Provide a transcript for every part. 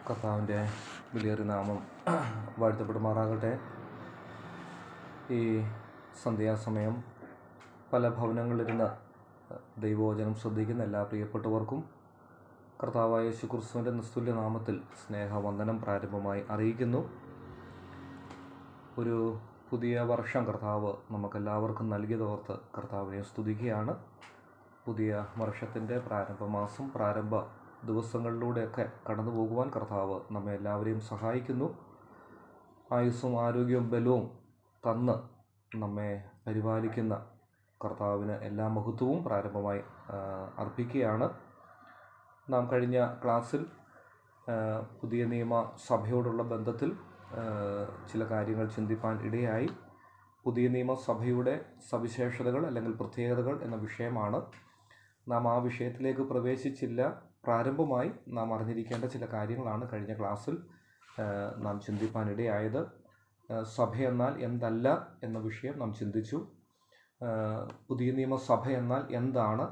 കർത്താവിൻ്റെ വിലയേറിയ നാമം വാഴ്ത്തപ്പെടുമാറാകട്ടെ. ഈ സന്ധ്യാസമയം പല ഭവനങ്ങളിലിരുന്ന് ദൈവവചനം ശ്രദ്ധിക്കുന്ന എല്ലാ പ്രിയപ്പെട്ടവർക്കും കർത്താവായ യേശുക്രിസ്തുവിൻ്റെ നിസ്തുല്യ നാമത്തിൽ സ്നേഹവന്ദനം പ്രാരംഭമായി അറിയിക്കുന്നു. ഒരു പുതിയ വർഷം കർത്താവ് നമുക്കെല്ലാവർക്കും നൽകിയതോർത്ത് കർത്താവിനെ സ്തുതിക്കുകയാണ്. പുതിയ വർഷത്തിൻ്റെ പ്രാരംഭമാസം, പ്രാരംഭ ദിവസങ്ങളിലൂടെയൊക്കെ കടന്നു പോകുവാൻ കർത്താവ് നമ്മെ എല്ലാവരെയും സഹായിക്കുന്നു. ആയുസ്സും ആരോഗ്യവും ബലവും തന്ന് നമ്മെ പരിപാലിക്കുന്ന കർത്താവിന് എല്ലാ മഹത്വവും പ്രാരംഭമായി അർപ്പിക്കുകയാണ്. നാം കഴിഞ്ഞ ക്ലാസ്സിൽ പുതിയ നിയമ സഭയോടുള്ള ബന്ധത്തിൽ ചില കാര്യങ്ങൾ ചിന്തിപ്പാൻ ഇടയായി. പുതിയ നിയമസഭയുടെ സവിശേഷതകൾ അല്ലെങ്കിൽ പ്രത്യേകതകൾ എന്ന വിഷയമാണ്. നാം ആ വിഷയത്തിലേക്ക് പ്രവേശിച്ചില്ല. പ്രാരംഭമായി നാം അറിഞ്ഞിരിക്കേണ്ട ചില കാര്യങ്ങളാണ് കഴിഞ്ഞ ക്ലാസ്സിൽ നാം ചിന്തിപ്പാനിടയായത്. സഭയെന്നാൽ എന്തല്ല എന്ന വിഷയം നാം ചിന്തിച്ചു. പുതിയ നിയമസഭ എന്നാൽ എന്താണ്?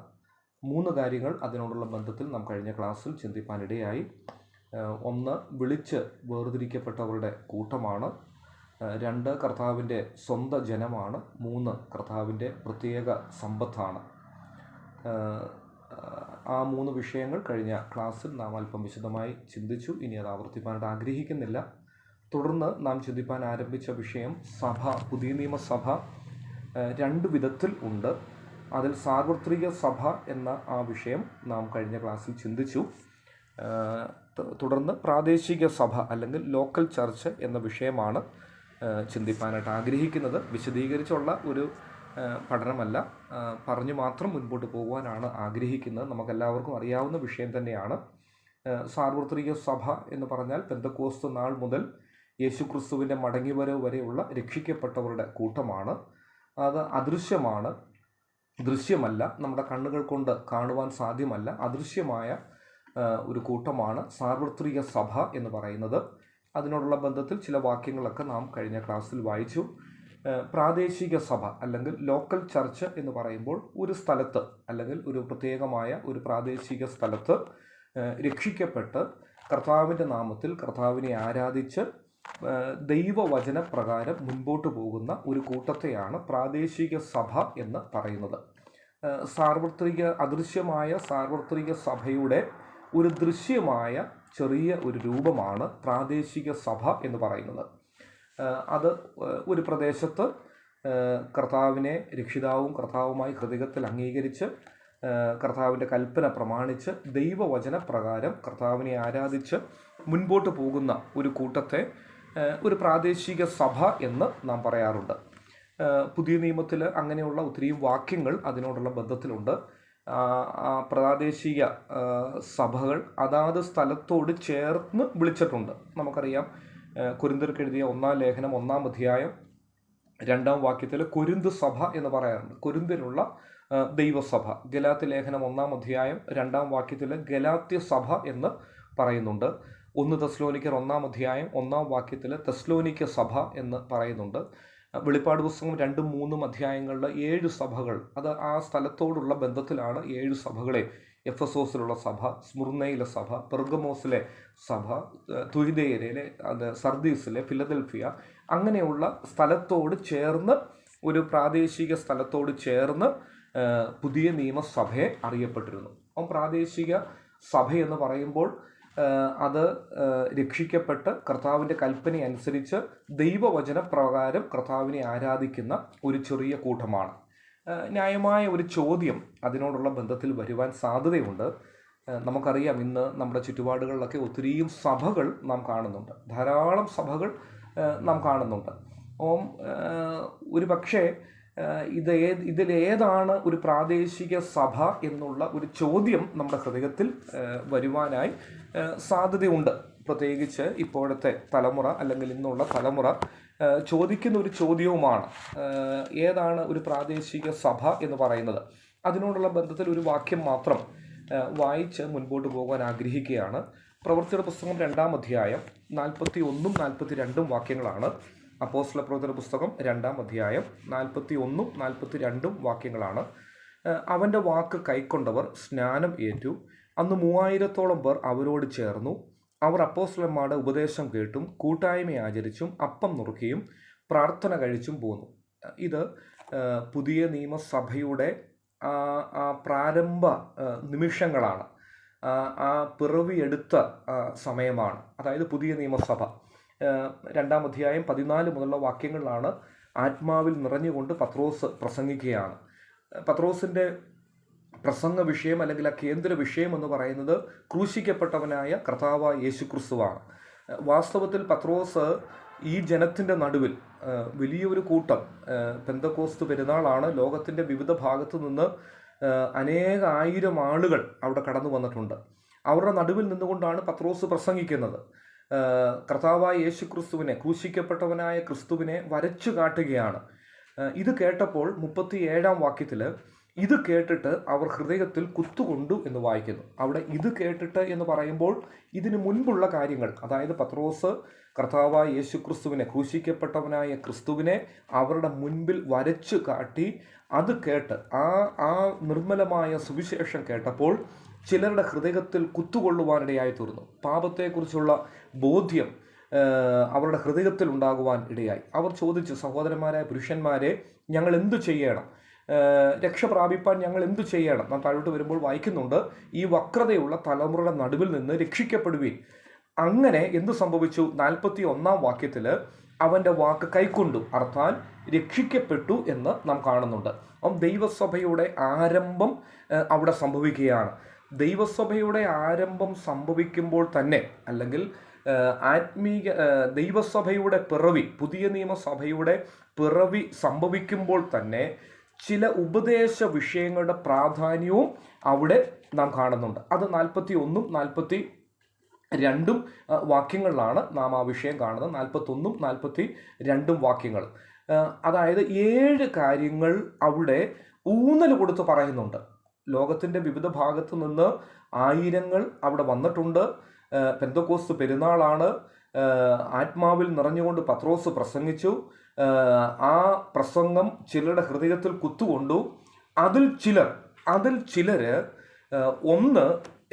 3 കാര്യങ്ങൾ അതിനോടുള്ള ബന്ധത്തിൽ നാം കഴിഞ്ഞ ക്ലാസ്സിൽ ചിന്തിപ്പാനിടയായി. 1, വിളിച്ച് വേർതിരിക്കപ്പെട്ടവരുടെ കൂട്ടമാണ്. 2, കർത്താവിൻ്റെ സ്വന്തം ജനമാണ്. 3, കർത്താവിൻ്റെ പ്രത്യേക സമ്പത്താണ്. ആ 3 വിഷയങ്ങൾ കഴിഞ്ഞ ക്ലാസ്സിൽ നാം അല്പം വിശദമായി ചിന്തിച്ചു. ഇനി അത് ആവർത്തിപ്പാനായിട്ട് ആഗ്രഹിക്കുന്നില്ല. തുടർന്ന് നാം ചിന്തിപ്പാൻ ആരംഭിച്ച വിഷയം സഭ, പുതിയ നിയമസഭ 2 വിധത്തിൽ ഉണ്ട്. അതിൽ സാർവത്രിക സഭ എന്ന ആ വിഷയം നാം കഴിഞ്ഞ ക്ലാസ്സിൽ ചിന്തിച്ചു. തുടർന്ന് പ്രാദേശിക സഭ അല്ലെങ്കിൽ ലോക്കൽ ചർച്ച് എന്ന വിഷയമാണ് ചിന്തിപ്പാനായിട്ട് ആഗ്രഹിക്കുന്നത്. വിശദീകരിച്ചുള്ള ഒരു പഠനമല്ല, പറഞ്ഞു മാത്രം മുൻപോട്ട് പോകുവാനാണ് ആഗ്രഹിക്കുന്നത്. നമുക്കെല്ലാവർക്കും അറിയാവുന്ന വിഷയം തന്നെയാണ്. സാർവത്രിക സഭ എന്ന് പറഞ്ഞാൽ പെന്തക്കോസ്ത് നാൾ മുതൽ യേശുക്രിസ്തുവിൻ്റെ മടങ്ങിവരവ് വരെയുള്ള രക്ഷിക്കപ്പെട്ടവരുടെ കൂട്ടമാണ്. അത് അദൃശ്യമാണ്, ദൃശ്യമല്ല, നമ്മുടെ കണ്ണുകൾ കൊണ്ട് കാണുവാൻ സാധ്യമല്ല. അദൃശ്യമായ ഒരു കൂട്ടമാണ് സാർവത്രിക സഭ എന്ന് പറയുന്നത്. അതിനോടുള്ള ബന്ധത്തിൽ ചില വാക്യങ്ങളൊക്കെ നാം കഴിഞ്ഞ ക്ലാസ്സിൽ വായിച്ചു. പ്രാദേശിക സഭ അല്ലെങ്കിൽ ലോക്കൽ ചർച്ച് എന്ന് പറയുമ്പോൾ ഒരു സ്ഥലത്ത് അല്ലെങ്കിൽ ഒരു പ്രത്യേകമായ ഒരു പ്രാദേശിക സ്ഥലത്ത് രക്ഷിക്കപ്പെട്ട് കർത്താവിൻ്റെ നാമത്തിൽ കർത്താവിനെ ആരാധിച്ച് ദൈവവചന പ്രകാരം മുൻപോട്ട് പോകുന്ന ഒരു കൂട്ടത്തെയാണ് പ്രാദേശിക സഭ എന്ന് പറയുന്നത്. അദൃശ്യമായ സാർവത്രിക സഭയുടെ ഒരു ദൃശ്യമായ ചെറിയ ഒരു രൂപമാണ് പ്രാദേശിക സഭ എന്ന് പറയുന്നത്. അത് ഒരു പ്രദേശത്ത് കർത്താവിനെ രക്ഷിതാവും കർത്താവുമായി ഹൃദയത്തിൽ അംഗീകരിച്ച് കർത്താവിൻ്റെ കൽപ്പന പ്രമാണിച്ച് ദൈവവചന പ്രകാരം കർത്താവിനെ ആരാധിച്ച് മുൻപോട്ട് പോകുന്ന ഒരു കൂട്ടത്തെ ഒരു പ്രാദേശിക സഭ എന്ന് നാം പറയാറുണ്ട്. പുതിയ നിയമത്തിൽ അങ്ങനെയുള്ള ഒത്തിരിയും വാക്യങ്ങൾ അതിനോടുള്ള ബന്ധത്തിലുണ്ട്. പ്രാദേശിക സഭകൾ അതാത് സ്ഥലത്തോട് ചേർന്ന് വിളിച്ചിട്ടുണ്ട്. നമുക്കറിയാം, കൊരിന്ത്യർക്ക് എഴുതിയ 1-ാം ലേഖനം 1-ാം അധ്യായം 2-ാം വാക്യത്തിൽ കൊരിന്ത് സഭ എന്ന് പറയാറുണ്ട്. കൊരിന്തിലുള്ള ദൈവസഭ. ഗലാത്യ ലേഖനം 1-ാം അധ്യായം 2-ാം വാക്യത്തിൽ ഗലാത്യ സഭ എന്ന് പറയുന്നുണ്ട്. 1 തെസ്സലോനിക്കർ 1-ാം അധ്യായം 1-ാം വാക്യത്തിൽ തെസ്സലോനിക്ക സഭ എന്ന് പറയുന്നുണ്ട്. വെളിപ്പാട് പുസ്തകം 2-ഉം 3-ഉം അധ്യായങ്ങളിലെ 7 സഭകൾ, അത് ആ സ്ഥലത്തോടുള്ള ബന്ധത്തിലാണ് 7 സഭകളെ. എഫെസോസിലുള്ള സഭ, സ്മുർന്നയിലെ സഭ, പെർഗമോസിലെ സഭ, തുയതയിലെ, സർദീസിലെ, ഫിലദൽഫിയ, അങ്ങനെയുള്ള സ്ഥലത്തോട് ചേർന്ന് ഒരു പ്രാദേശിക സ്ഥലത്തോട് ചേർന്ന് പുതിയ നിയമസഭയെ അറിയപ്പെട്ടിരുന്നു. അപ്പം പ്രാദേശിക സഭ എന്ന് പറയുമ്പോൾ അത് രക്ഷിക്കപ്പെട്ട് കർത്താവിൻ്റെ കൽപ്പന അനുസരിച്ച് ദൈവവചന പ്രകാരം കർത്താവിനെ ആരാധിക്കുന്ന ഒരു ചെറിയ കൂട്ടമാണ്. ന്യായമായ ഒരു ചോദ്യം അതിനോടുള്ള ബന്ധത്തിൽ വരുവാൻ സാധ്യതയുണ്ട്. നമുക്കറിയാം, ഇന്ന് നമ്മുടെ ചുറ്റുപാടുകളിലൊക്കെ ഒത്തിരിയും സഭകൾ നാം കാണുന്നുണ്ട്. ധാരാളം സഭകൾ നാം കാണുന്നുണ്ട്. ഒരു പക്ഷേ ഇതിലേതാണ് ഒരു പ്രാദേശിക സഭ എന്നുള്ള ഒരു ചോദ്യം നമ്മുടെ ഹൃദയത്തിൽ വരുവാനായി സാധ്യതയുണ്ട്. പ്രത്യേകിച്ച് ഇപ്പോഴത്തെ തലമുറ അല്ലെങ്കിൽ ഇന്നുള്ള തലമുറ ചോദിക്കുന്ന ഒരു ചോദ്യവുമാണ്, ഏതാണ് ഒരു പ്രാദേശിക സഭ എന്ന് പറയുന്നത്? അതിനോടുള്ള ബന്ധത്തിൽ ഒരു വാക്യം മാത്രം വായിച്ച് മുൻപോട്ട് പോകാൻ ആഗ്രഹിക്കുകയാണ്. പ്രവൃത്തിയുടെ പുസ്തകം 2-ാം അധ്യായം 41-ഉം 42-ഉം വാക്യങ്ങളാണ്. അപ്പോസ്തല പ്രവൃത്തിയുടെ പുസ്തകം 2-ാം അധ്യായം 41-ഉം 42-ഉം വാക്യങ്ങളാണ്. അവൻ്റെ വാക്ക് കൈക്കൊണ്ടവർ സ്നാനം ഏറ്റു. അന്ന് 3000-ഓളം പേർ അവരോട് ചേർന്നു. അവർ അപ്പോസ്തലന്മാരുടെ ഉപദേശം കേട്ടും കൂട്ടായ്മ ആചരിച്ചും അപ്പം നുറുക്കിയും പ്രാർത്ഥന കഴിച്ചും പോന്നു. ഇത് പുതിയ നിയമസഭയുടെ ആ പ്രാരംഭ നിമിഷങ്ങളാണ്. ആ പിറവിയെടുത്ത സമയമാണ്. അതായത് പുതിയ നിയമസഭ 2-ാം അധ്യായം 14 മുതലുള്ള വാക്യങ്ങളിലാണ് ആത്മാവിൽ നിറഞ്ഞുകൊണ്ട് പത്രോസ് പ്രസംഗിക്കുകയാണ്. പത്രോസിൻ്റെ പ്രസംഗ വിഷയം അല്ലെങ്കിൽ ആ കേന്ദ്ര വിഷയം എന്ന് പറയുന്നത് ക്രൂശിക്കപ്പെട്ടവനായ കർത്താവായ യേശുക്രിസ്തുവാണ്. വാസ്തവത്തിൽ പത്രോസ് ഈ ജനത്തിൻ്റെ നടുവിൽ വലിയൊരു കൂട്ടം, പെന്തക്കോസ്ത് പെരുന്നാളാണ്, ലോകത്തിൻ്റെ വിവിധ ഭാഗത്തു നിന്ന് അനേകായിരം ആളുകൾ അവിടെ കടന്നു വന്നിട്ടുണ്ട്. അവരുടെ നടുവിൽ നിന്നുകൊണ്ടാണ് പത്രോസ് പ്രസംഗിക്കുന്നത്. കർത്താവായ യേശുക്രിസ്തുവിനെ, ക്രൂശിക്കപ്പെട്ടവനായ ക്രിസ്തുവിനെ വരച്ചു കാട്ടുകയാണ്. ഇത് കേട്ടപ്പോൾ 37-ാം വാക്യത്തിൽ ഇത് കേട്ടിട്ട് അവർ ഹൃദയത്തിൽ കുത്തുകൊണ്ടു എന്ന് വായിക്കുന്നു. അവിടെ ഇത് കേട്ടിട്ട് എന്ന് പറയുമ്പോൾ ഇതിനു മുൻപുള്ള കാര്യങ്ങൾ, അതായത് പത്രോസ് കർത്താവായ യേശുക്രിസ്തുവിനെ, ക്രൂശിക്കപ്പെട്ടവനായ ക്രിസ്തുവിനെ അവരുടെ മുൻപിൽ വരച്ചു കാട്ടി അത് കേട്ട് ആ നിർമ്മലമായ സുവിശേഷം കേട്ടപ്പോൾ ചിലരുടെ ഹൃദയത്തിൽ കുത്തുകൊള്ളുവാനിടയായി തീർന്നു. പാപത്തെക്കുറിച്ചുള്ള ബോധ്യം അവരുടെ ഹൃദയത്തിൽ ഉണ്ടാകുവാൻ ഇടയായി. അവർ ചോദിച്ചു, സഹോദരന്മാരായ പുരുഷന്മാരെ, ഞങ്ങൾ എന്തു ചെയ്യണം? രക്ഷ പ്രാപിപ്പാൻ ഞങ്ങൾ എന്തു ചെയ്യണം? നാം താഴോട്ട് വരുമ്പോൾ വായിക്കുന്നുണ്ട്, ഈ വക്രതയുള്ള തലമുറയുടെ നടുവിൽ നിന്ന് രക്ഷിക്കപ്പെടുവീൻ. അങ്ങനെ എന്തു സംഭവിച്ചു? 41-ാം വാക്യത്തിൽ അവൻ്റെ വാക്ക് കൈക്കൊണ്ടു, അർത്ഥാൽ രക്ഷിക്കപ്പെട്ടു എന്ന് നാം കാണുന്നുണ്ട്. ദൈവസഭയുടെ ആരംഭം അവിടെ സംഭവിക്കുകയാണ്. ദൈവസഭയുടെ ആരംഭം സംഭവിക്കുമ്പോൾ തന്നെ, അല്ലെങ്കിൽ ആത്മീയ ദൈവസഭയുടെ പിറവി, പുതിയ നിയമസഭയുടെ പിറവി സംഭവിക്കുമ്പോൾ തന്നെ ചില ഉപദേശ വിഷയങ്ങളുടെ പ്രാധാന്യവും അവിടെ നാം കാണുന്നുണ്ട്. അത് 41-ഉം 42-ഉം വാക്യങ്ങളിലാണ് നാം ആ വിഷയം കാണുന്നത്. 41-ഉം 42-ഉം വാക്യങ്ങൾ. അതായത് 7 കാര്യങ്ങൾ അവിടെ ഊന്നൽ കൊടുത്ത് പറയുന്നുണ്ട്. ലോകത്തിൻ്റെ വിവിധ ഭാഗത്തു നിന്ന് ആയിരങ്ങൾ അവിടെ വന്നിട്ടുണ്ട്. പെന്തക്കോസ്ത് പെരുന്നാളാണ്. ആത്മാവിൽ നിറഞ്ഞുകൊണ്ട് പത്രോസ് പ്രസംഗിച്ചു. ആ പ്രസംഗം ചിലരുടെ ഹൃദയത്തിൽ കുത്തുകൊണ്ടു. അതിൽ ചിലർ ഒന്ന്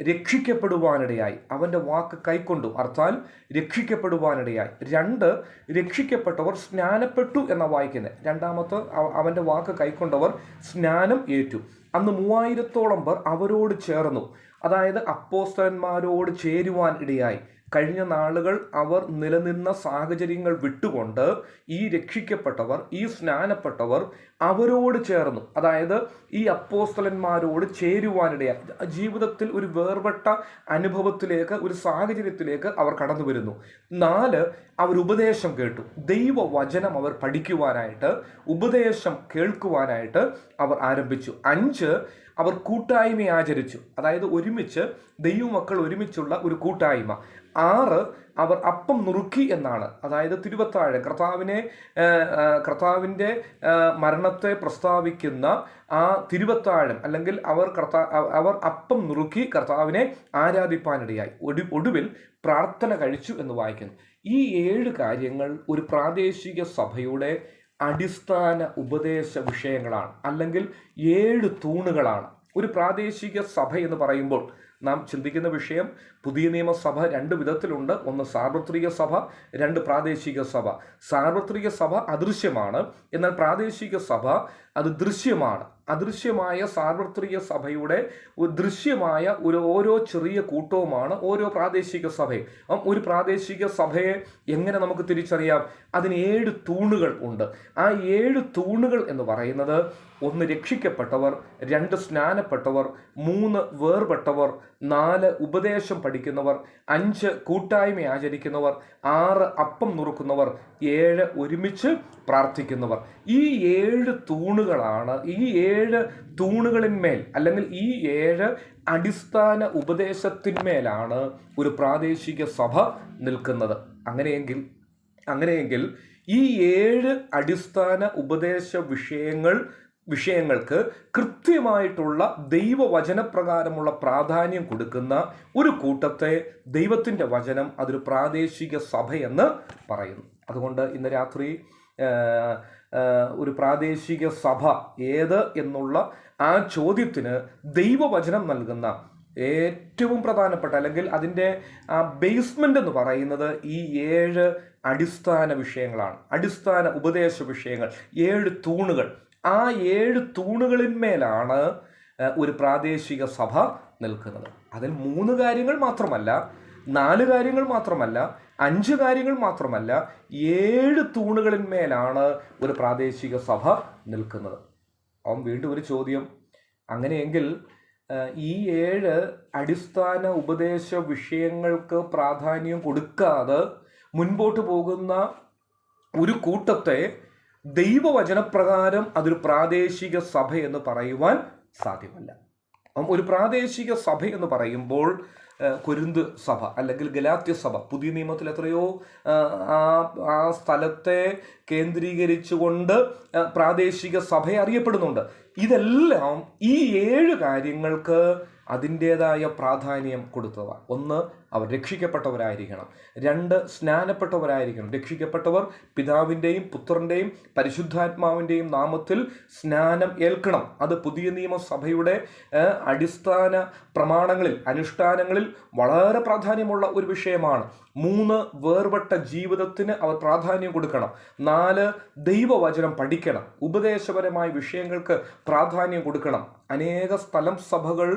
രക്ഷിക്കപ്പെടുവാനിടയായി, അവൻ്റെ വാക്ക് കൈക്കൊണ്ടു, അർത്ഥാൽ രക്ഷിക്കപ്പെടുവാനിടയായി. 2 രക്ഷിക്കപ്പെട്ടവർ സ്നാനപ്പെട്ടു എന്ന വായിക്കുന്നത്. രണ്ടാമത്തെ അവൻ്റെ വാക്ക് കൈക്കൊണ്ടവർ സ്നാനം ഏറ്റു. അന്ന് 3000-ഓളം പേർ അവരോട് ചേർന്നു. അതായത് അപ്പോസ്തലന്മാരോട് ചേരുവാൻ ഇടയായി. കഴിഞ്ഞ നാളുകൾ അവർ നിലനിന്ന സാഹചര്യങ്ങൾ വിട്ടുകൊണ്ട് ഈ രക്ഷിക്കപ്പെട്ടവർ, ഈ സ്നാനപ്പെട്ടവർ അവരോട് ചേർന്നു. അതായത് ഈ അപ്പോസ്തലന്മാരോട് ചേരുവാനിടയായി. ജീവിതത്തിൽ ഒരു വേർപെട്ട അനുഭവത്തിലേക്ക്, ഒരു സാഹചര്യത്തിലേക്ക് അവർ കടന്നു വരുന്നു. 4 അവർ ഉപദേശം കേട്ടു. ദൈവവചനം അവർ പഠിക്കുവാനായിട്ട്, ഉപദേശം കേൾക്കുവാനായിട്ട് അവർ ആരംഭിച്ചു. 5 അവർ കൂട്ടായ്മ ആചരിച്ചു. അതായത് ഒരുമിച്ച് ദൈവമക്കൾ ഒരുമിച്ചുള്ള ഒരു കൂട്ടായ്മ. 6 അവർ അപ്പം നുറുക്കി എന്നാണ്. അതായത് തിരുവത്താഴം, കർത്താവിൻ്റെ മരണത്തെ പ്രസ്താവിക്കുന്ന ആ തിരുവത്താഴം, അല്ലെങ്കിൽ അവർ അപ്പം നുറുക്കി കർത്താവിനെ ആരാധിപ്പാനിടയായി. ഒടുവിൽ പ്രാർത്ഥന കഴിച്ചു എന്ന് വായിക്കുന്നു. ഈ 7 കാര്യങ്ങൾ ഒരു പ്രാദേശിക സഭയുടെ അടിസ്ഥാന ഉപദേശ വിഷയങ്ങളാണ്, അല്ലെങ്കിൽ 7 തൂണുകളാണ്. ഒരു പ്രാദേശിക സഭ എന്ന് പറയുമ്പോൾ നാം ചിന്തിക്കുന്ന വിഷയം, പുതിയ നിയമസഭ 2 വിധത്തിലുണ്ട്. ഒന്ന് സാർവത്രിക സഭ, 2 പ്രാദേശിക സഭ. സാർവത്രിക സഭ അദൃശ്യമാണ്, എന്നാൽ പ്രാദേശിക സഭ അത് ദൃശ്യമാണ്. അദൃശ്യമായ സാർവത്രിക സഭയുടെ ദൃശ്യമായ ഓരോ ചെറിയ കൂട്ടവുമാണ് ഓരോ പ്രാദേശിക സഭയും. ഒരു പ്രാദേശിക സഭയെ എങ്ങനെ നമുക്ക് തിരിച്ചറിയാം? അതിന് 7 തൂണുകൾ ഉണ്ട്. ആ 7 തൂണുകൾ എന്ന് പറയുന്നത്, 1 രക്ഷിക്കപ്പെട്ടവർ, 2 സ്നാനപ്പെട്ടവർ, 3 വേർപെട്ടവർ, 4 ഉപദേശം പഠിക്കുന്നവർ, 5 കൂട്ടായ്മ ആചരിക്കുന്നവർ, 6 അപ്പം നുറുക്കുന്നവർ, 7 ഒരുമിച്ച് പ്രാർത്ഥിക്കുന്നവർ. ഈ 7 തൂണുകളാണ്, ഈ 7 തൂണുകളിന്മേൽ, അല്ലെങ്കിൽ ഈ 7 അടിസ്ഥാന ഉപദേശത്തിന്മേലാണ് ഒരു പ്രാദേശിക സഭ നിൽക്കുന്നത്. അങ്ങനെയെങ്കിൽ ഈ 7 അടിസ്ഥാന ഉപദേശ വിഷയങ്ങൾക്ക് കൃത്യമായിട്ടുള്ള ദൈവവചനപ്രകാരമുള്ള പ്രാധാന്യം കൊടുക്കുന്ന ഒരു കൂട്ടത്തെ ദൈവത്തിൻ്റെ വചനം അതൊരു പ്രാദേശിക സഭയെന്ന് പറയുന്നു. അതുകൊണ്ട് ഇന്ന് രാത്രി ഒരു പ്രാദേശിക സഭ ഏത് എന്നുള്ള ആ ചോദ്യത്തിന് ദൈവവചനം നൽകുന്ന ഏറ്റവും പ്രധാനപ്പെട്ട അല്ലെങ്കിൽ അതിൻ്റെ ബേസ്മെൻ്റ് എന്ന് പറയുന്നത് ഈ 7 അടിസ്ഥാന വിഷയങ്ങളാണ്. അടിസ്ഥാന ഉപദേശ വിഷയങ്ങൾ, 7 തൂണുകൾ. ആ 7 തൂണുകളിന്മേലാണ് ഒരു പ്രാദേശിക സഭ നിൽക്കുന്നത്. അതിൽ 3 കാര്യങ്ങൾ മാത്രമല്ല, 4 കാര്യങ്ങൾ മാത്രമല്ല, 5 കാര്യങ്ങൾ മാത്രമല്ല, 7 തൂണുകളിന്മേലാണ് ഒരു പ്രാദേശിക സഭ നിൽക്കുന്നത്. വീണ്ടും ഒരു ചോദ്യം, അങ്ങനെയെങ്കിൽ ഈ 7 അടിസ്ഥാന ഉപദേശ വിഷയങ്ങൾക്ക് പ്രാധാന്യം കൊടുക്കാതെ മുൻപോട്ട് പോകുന്ന ഒരു കൂട്ടത്തെ ദൈവവചനപ്രകാരം അതൊരു പ്രാദേശിക സഭ എന്ന് പറയുവാൻ സാധ്യമല്ല. ഒരു പ്രാദേശിക സഭ എന്ന് പറയുമ്പോൾ കൊരിന്ത് സഭ അല്ലെങ്കിൽ ഗലാത്യ സഭ, പുതിയ നിയമത്തിൽ എത്രയോ ആ സ്ഥലത്തെ കേന്ദ്രീകരിച്ചുകൊണ്ട് പ്രാദേശിക സഭ അറിയപ്പെടുന്നുണ്ട്. ഇതെല്ലാം ഈ 7 കാര്യങ്ങൾക്ക് അതിൻ്റേതായ പ്രാധാന്യം കൊടുത്തതാണ്. 1, അവർ രക്ഷിക്കപ്പെട്ടവരായിരിക്കണം. 2, സ്നാനപ്പെട്ടവരായിരിക്കണം. രക്ഷിക്കപ്പെട്ടവർ പിതാവിൻ്റെയും പുത്രൻ്റെയും പരിശുദ്ധാത്മാവിൻ്റെയും നാമത്തിൽ സ്നാനം ഏൽക്കണം. അത് പുതിയ നിയമസഭയുടെ അടിസ്ഥാന പ്രമാണങ്ങളിൽ, അനുഷ്ഠാനങ്ങളിൽ വളരെ പ്രാധാന്യമുള്ള ഒരു വിഷയമാണ്. 3, വേർപെട്ട ജീവിതത്തിന് അവർ പ്രാധാന്യം കൊടുക്കണം. 4, ദൈവവചനം പഠിക്കണം. ഉപദേശപരമായ വിഷയങ്ങൾക്ക് പ്രാധാന്യം കൊടുക്കണം. അനേക സ്ഥലം സഭകൾ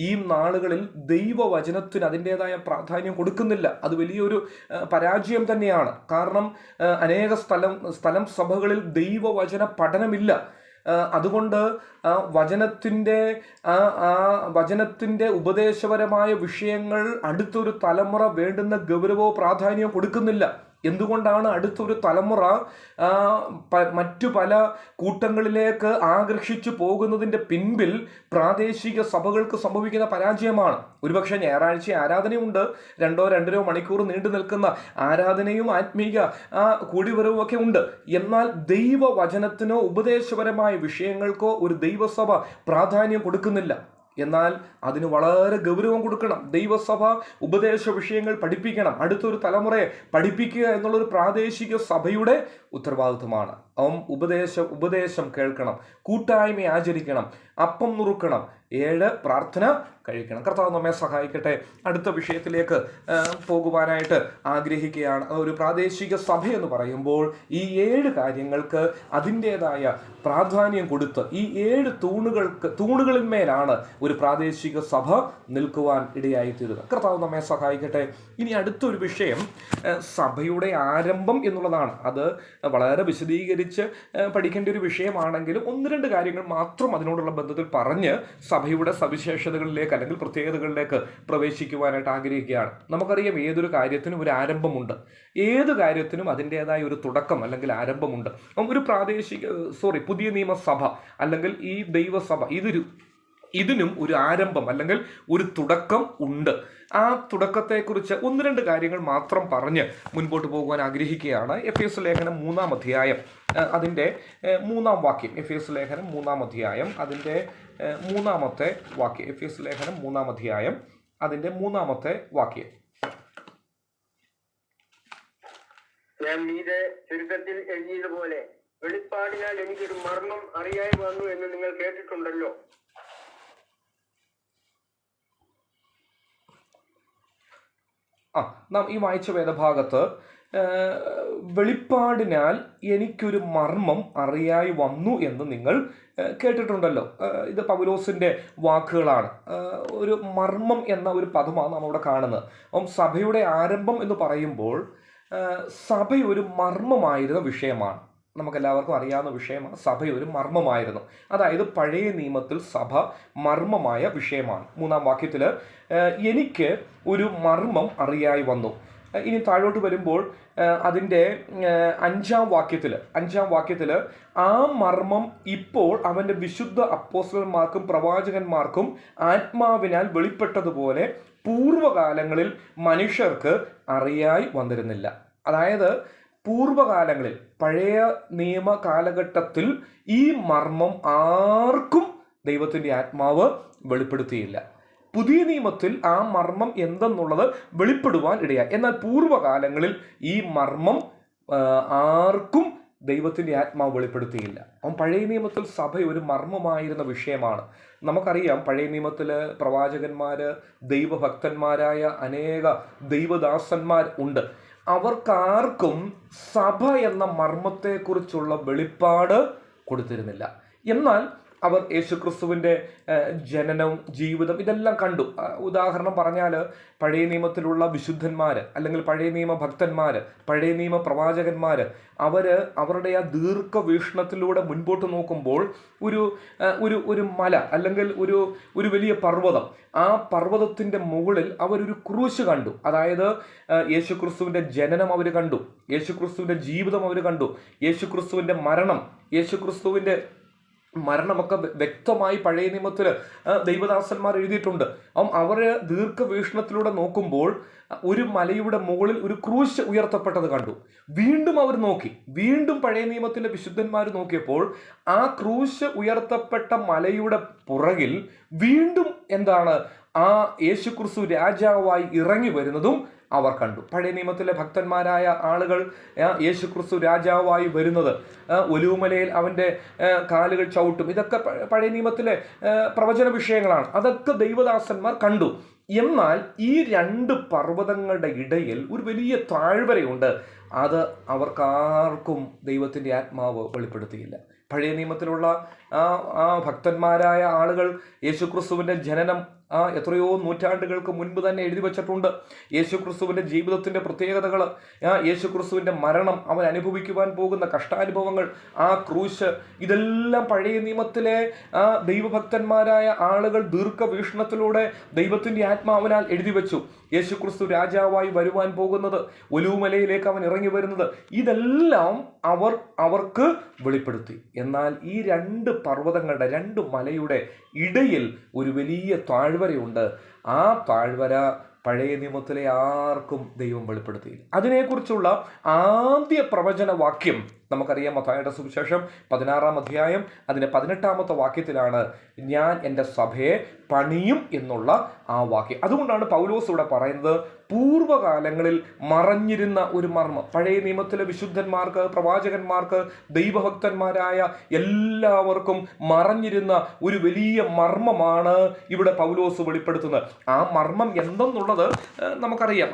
ഈ നാളുകളിൽ ദൈവവചനത്തിന് അതിൻ്റേതായ പ്രാധാന്യം കൊടുക്കുന്നില്ല. അത് വലിയൊരു പരാജയം തന്നെയാണ്. കാരണം അനേക സ്ഥലം സഭകളിൽ ദൈവവചന പഠനമില്ല. അതുകൊണ്ട് വചനത്തിൻ്റെ ഉപദേശപരമായ വിഷയങ്ങൾ അടുത്തൊരു തലമുറ വേണ്ടുന്ന ഗൗരവവും പ്രാധാന്യവും കൊടുക്കുന്നില്ല. എന്തുകൊണ്ടാണ് അടുത്തൊരു തലമുറ മറ്റു പല കൂട്ടങ്ങളിലേക്ക് ആകർഷിച്ചു പോകുന്നതിൻ്റെ പിൻപിൽ പ്രാദേശിക സഭകൾക്ക് സംഭവിക്കുന്ന പരാജയമാണ്. ഒരുപക്ഷെ ഞായറാഴ്ച ആരാധനയുണ്ട്, 2-2.5 മണിക്കൂർ നീണ്ടു നിൽക്കുന്ന ആരാധനയും ആത്മീക കൂടിവരവും ഒക്കെ ഉണ്ട്. എന്നാൽ ദൈവവചനത്തിനോ ഉപദേശപരമായ വിഷയങ്ങൾക്കോ ഒരു ദൈവസഭ പ്രാധാന്യം കൊടുക്കുന്നില്ല. എന്നാൽ അതിന് വളരെ ഗൗരവം കൊടുക്കണം. ദൈവസഭ ഉപദേശ വിഷയങ്ങൾ പഠിപ്പിക്കണം. അടുത്തൊരു തലമുറയെ പഠിപ്പിക്കുക എന്നുള്ളൊരു പ്രാദേശിക സഭയുടെ ഉത്തരവാദിത്വമാണ്. ഉപദേശം കേൾക്കണം, കൂട്ടായ്മ ആചരിക്കണം, അപ്പം നുറുക്കണം, 7 പ്രാർത്ഥന കഴിക്കണം. കർത്താവ് നമ്മെ സഹായിക്കട്ടെ. അടുത്ത വിഷയത്തിലേക്ക് പോകുവാനായിട്ട് ആഗ്രഹിക്കുകയാണ്. ഒരു പ്രാദേശിക സഭ എന്ന് പറയുമ്പോൾ ഈ 7 കാര്യങ്ങൾക്ക് അതിൻ്റേതായ പ്രാധാന്യം കൊടുത്ത് ഈ 7 തൂണുകളിന്മേലാണ് ഒരു പ്രാദേശിക സഭ നിൽക്കുവാൻ ഇടയായിത്തീരുക. കർത്താവ് നമ്മെ സഹായിക്കട്ടെ. ഇനി അടുത്തൊരു വിഷയം സഭയുടെ ആരംഭം എന്നുള്ളതാണ്. അത് വളരെ വിശദീകരിച്ച് പഠിക്കേണ്ട ഒരു വിഷയമാണെങ്കിലും 1-2 കാര്യങ്ങൾ മാത്രം അതിനോടുള്ള ബന്ധത്തിൽ പറഞ്ഞ് സഭയുടെ സവിശേഷതകളിലേക്ക് അല്ലെങ്കിൽ പ്രത്യേകതകളിലേക്ക് പ്രവേശിക്കുവാനായിട്ട് ആഗ്രഹിക്കുകയാണ്. നമുക്കറിയാം, ഏതൊരു കാര്യത്തിനും ഒരു ആരംഭമുണ്ട്. ഏത് കാര്യത്തിനും അതിൻ്റേതായ ഒരു തുടക്കം അല്ലെങ്കിൽ ആരംഭമുണ്ട്. ഒരു പുതിയ നിയമസഭ അല്ലെങ്കിൽ ഈ ദൈവസഭ ഇതിനും ഒരു ആരംഭം അല്ലെങ്കിൽ ഒരു തുടക്കം ഉണ്ട്. ആ തുടക്കത്തെക്കുറിച്ച് 1-2 കാര്യങ്ങൾ മാത്രം പറഞ്ഞ് മുൻപോട്ട് പോകുവാൻ ആഗ്രഹിക്കുകയാണ്. എഫേസ്യ ലേഖനം 3-ാം അധ്യായം അതിൻ്റെ 3-ാം വാക്യം. എഫേസ്യ ലേഖനം 3-ാം അധ്യായം അതിൻ്റെ 3-ാമത്തെ വാക്യം. എഫേസ്യ ലേഖനം 3-ാം അധ്യായം അതിൻ്റെ 3-ാമത്തെ വാക്യം. ഞാൻ മീതെ ചുരുക്കത്തിൽ എഴുതിയതുപോലെ വെളിപ്പാടിനാൽ എനിക്കൊരു മർമ്മം അറിയായി വന്നു എന്ന് നിങ്ങൾ കേട്ടിട്ടുണ്ടല്ലോ. നാം ഈ വായിച്ച വേദഭാഗത്ത് വെളിപ്പാടിനാൽ എനിക്കൊരു മർമ്മം അറിയായി വന്നു എന്ന് നിങ്ങൾ കേട്ടിട്ടുണ്ടല്ലോ. ഇത് പൗലോസിൻ്റെ വാക്കുകളാണ്. ഒരു മർമ്മം എന്ന ഒരു പദമാണ് നാം അവിടെ കാണുന്നത്. സഭയുടെ ആരംഭം എന്ന് പറയുമ്പോൾ സഭ ഒരു മർമ്മമായിരുന്ന വിഷയമാണ്. നമുക്കെല്ലാവർക്കും അറിയാവുന്ന വിഷയമാണ്. സഭ ഒരു മർമ്മമായിരുന്നു. അതായത് പഴയ നിയമത്തിൽ സഭ മർമ്മമായ വിഷയമാണ്. 3-ാം വാക്യത്തിൽ എനിക്ക് ഒരു മർമ്മം അറിയായി വന്നു. ഇനി താഴോട്ട് വരുമ്പോൾ അതിൻ്റെ 5-ാം വാക്യത്തിൽ ആ മർമ്മം ഇപ്പോൾ അവൻ്റെ വിശുദ്ധ അപ്പോസ്തലന്മാർക്കും പ്രവാചകന്മാർക്കും ആത്മാവിനാൽ വെളിപ്പെട്ടതുപോലെ പൂർവ്വകാലങ്ങളിൽ മനുഷ്യർക്ക് അറിയായി വന്നിരുന്നില്ല. അതായത് പൂർവ്വകാലങ്ങളിൽ പഴയ നിയമ കാലഘട്ടത്തിൽ ഈ മർമ്മം ആർക്കും ദൈവത്തിൻ്റെ ആത്മാവ് വെളിപ്പെടുത്തിയില്ല. പുതിയ നിയമത്തിൽ ആ മർമ്മം എന്തെന്നുള്ളത് വെളിപ്പെടുവാൻ ഇടയായി. എന്നാൽ പൂർവ്വകാലങ്ങളിൽ ഈ മർമ്മം ആർക്കും ദൈവത്തിൻ്റെ ആത്മാവ് വെളിപ്പെടുത്തിയില്ല. അവൻ പഴയ നിയമത്തിൽ സഭ ഒരു മർമ്മമായിരുന്ന വിഷയമാണ്. നമുക്കറിയാം, പഴയ നിയമത്തിൽ പ്രവാചകന്മാർ, ദൈവഭക്തന്മാരായ അനേക ദൈവദാസന്മാർ ഉണ്ട്. അവർക്കാർക്കും സഭ എന്ന മർമ്മത്തെക്കുറിച്ചുള്ള വെളിപ്പാട് കൊടുത്തിരുന്നില്ല. എന്നാൽ അവർ യേശുക്രിസ്തുവിൻ്റെ ജനനം, ജീവിതം ഇതെല്ലാം കണ്ടു. ഉദാഹരണം പറഞ്ഞാൽ, പഴയ നിയമത്തിലുള്ള വിശുദ്ധന്മാർ, അല്ലെങ്കിൽ പഴയ നിയമ ഭക്തന്മാർ, പഴയ നിയമ പ്രവാചകന്മാർ, അവരുടെ ആ ദീർഘവീക്ഷണത്തിലൂടെ മുൻപോട്ട് നോക്കുമ്പോൾ ഒരു മല, അല്ലെങ്കിൽ ഒരു വലിയ പർവ്വതം, ആ പർവ്വതത്തിൻ്റെ മുകളിൽ അവരൊരു ക്രൂശ് കണ്ടു. അതായത് യേശുക്രിസ്തുവിൻ്റെ ജനനം അവർ കണ്ടു, യേശുക്രിസ്തുവിൻ്റെ ജീവിതം അവർ കണ്ടു, യേശുക്രിസ്തുവിൻ്റെ മരണം, യേശുക്രിസ്തുവിൻ്റെ മരണമൊക്കെ വ്യക്തമായി പഴയ നിയമത്തിൽ ദൈവദാസന്മാർ എഴുതിയിട്ടുണ്ട്. അവർ ദീർഘവീക്ഷണത്തിലൂടെ നോക്കുമ്പോൾ ഒരു മലയുടെ മുകളിൽ ഒരു ക്രൂശ് ഉയർത്തപ്പെട്ടത് കണ്ടു. വീണ്ടും അവർ നോക്കി, വീണ്ടും പഴയ നിയമത്തിലെ വിശുദ്ധന്മാർ നോക്കിയപ്പോൾ ആ ക്രൂശ് ഉയർത്തപ്പെട്ട മലയുടെ പുറകിൽ വീണ്ടും എന്താണ്, ആ യേശുക്രിസ്തു രാജാവായി ഇറങ്ങി വരുന്നതും അവർ കണ്ടു. പഴയ നിയമത്തിലെ ഭക്തന്മാരായ ആളുകൾ യേശുക്രിസ്തു രാജാവായി വരുന്നത്, ഒലിവുമലയിൽ അവൻ്റെ കാലുകൾ ചവിട്ടും, ഇതൊക്കെ പഴയ നിയമത്തിലെ പ്രവചന വിഷയങ്ങളാണ്. അതൊക്കെ ദൈവദാസന്മാർ കണ്ടു. എന്നാൽ ഈ രണ്ട് പർവ്വതങ്ങളുടെ ഇടയിൽ ഒരു വലിയ താഴ്വരയുണ്ട്. അത് അവർക്കാർക്കും ദൈവത്തിൻ്റെ ആത്മാവ് വെളിപ്പെടുത്തിയില്ല. പഴയ നിയമത്തിലുള്ള ആ ഭക്തന്മാരായ ആളുകൾ യേശുക്രിസ്തുവിൻ്റെ ജനനം എത്രയോ നൂറ്റാണ്ടുകൾക്ക് മുൻപ് തന്നെ എഴുതി വച്ചിട്ടുണ്ട്. യേശുക്രിസ്തുവിൻ്റെ ജീവിതത്തിൻ്റെ പ്രത്യേകതകൾ, യേശുക്രിസ്തുവിൻ്റെ മരണം, അവൻ അനുഭവിക്കുവാൻ പോകുന്ന കഷ്ടാനുഭവങ്ങൾ, ആ ക്രൂശ്, ഇതെല്ലാം പഴയ നിയമത്തിലെ ദൈവഭക്തന്മാരായ ആളുകൾ ദീർഘവീക്ഷണത്തിലൂടെ ദൈവത്തിൻ്റെ ആത്മാവിനാൽ എഴുതി വെച്ചു. യേശുക്രിസ്തു രാജാവായി വരുവാൻ പോകുന്നത്, ഒലിവുമലയിലേക്ക് അവൻ ഇറങ്ങി വരുന്നത്, ഇതെല്ലാം അവർക്ക് വെളിപ്പെടുത്തി. എന്നാൽ ഈ രണ്ട് പർവ്വതങ്ങളുടെ, രണ്ട് മലയുടെ ഇടയിൽ ഒരു വലിയ താഴ്വരയുണ്ട്. ആ താഴ്വര പഴയ നിയമത്തിലെ ആർക്കും ദൈവം വെളിപ്പെടുത്തിയില്ല. അതിനെക്കുറിച്ചുള്ള ആദ്യ പ്രവചന വാക്യം നമുക്കറിയാം. മത്തായിയുടെ സുവിശേഷം 16-ാം അധ്യായം അതിൻ്റെ 18-ാമത്തെ വാക്യത്തിലാണ് ഞാൻ എൻ്റെ സഭയെ പണിയും എന്നുള്ള ആ വാക്യം. അതുകൊണ്ടാണ് പൗലോസ് ഇവിടെ പറയുന്നത്, പൂർവ്വകാലങ്ങളിൽ മറഞ്ഞിരുന്ന ഒരു മർമ്മം, പഴയ നിയമത്തിലെ വിശുദ്ധന്മാർക്ക്, പ്രവാചകന്മാർക്ക്, ദൈവഭക്തന്മാരായ എല്ലാവർക്കും മറഞ്ഞിരുന്ന ഒരു വലിയ മർമ്മമാണ് ഇവിടെ പൗലോസ് വെളിപ്പെടുത്തുന്നത്. ആ മർമ്മം എന്തെന്നുള്ളത് നമുക്കറിയാം.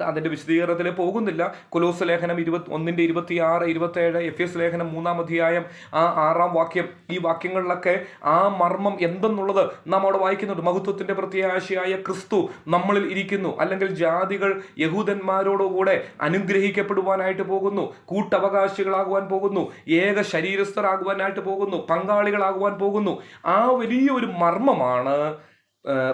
അതിൻ്റെ വിശദീകരണത്തിൽ പോകുന്നില്ല. കൊലോസ് ലേഖനം 1:26, 27, എഫെസ് ലേഖനം 3-ാം അധ്യായം 6-ാം വാക്യം, ഈ വാക്യങ്ങളിലൊക്കെ ആ മർമ്മം എന്തെന്നുള്ളത് നാം അവിടെ വായിക്കുന്നുണ്ട്. മഹത്വത്തിന്റെ പ്രത്യാശയായ ക്രിസ്തു നമ്മളിൽ ഇരിക്കുന്നു, അല്ലെങ്കിൽ ജാതികൾ യഹൂദന്മാരോടുകൂടെ അനുഗ്രഹിക്കപ്പെടുവാനായിട്ട് പോകുന്നു, കൂട്ടവകാശികളാകുവാൻ പോകുന്നു, ഏക ശരീരസ്ഥരാകുവാനായിട്ട് പോകുന്നു, പങ്കാളികളാകുവാൻ പോകുന്നു. ആ വലിയൊരു മർമ്മമാണ്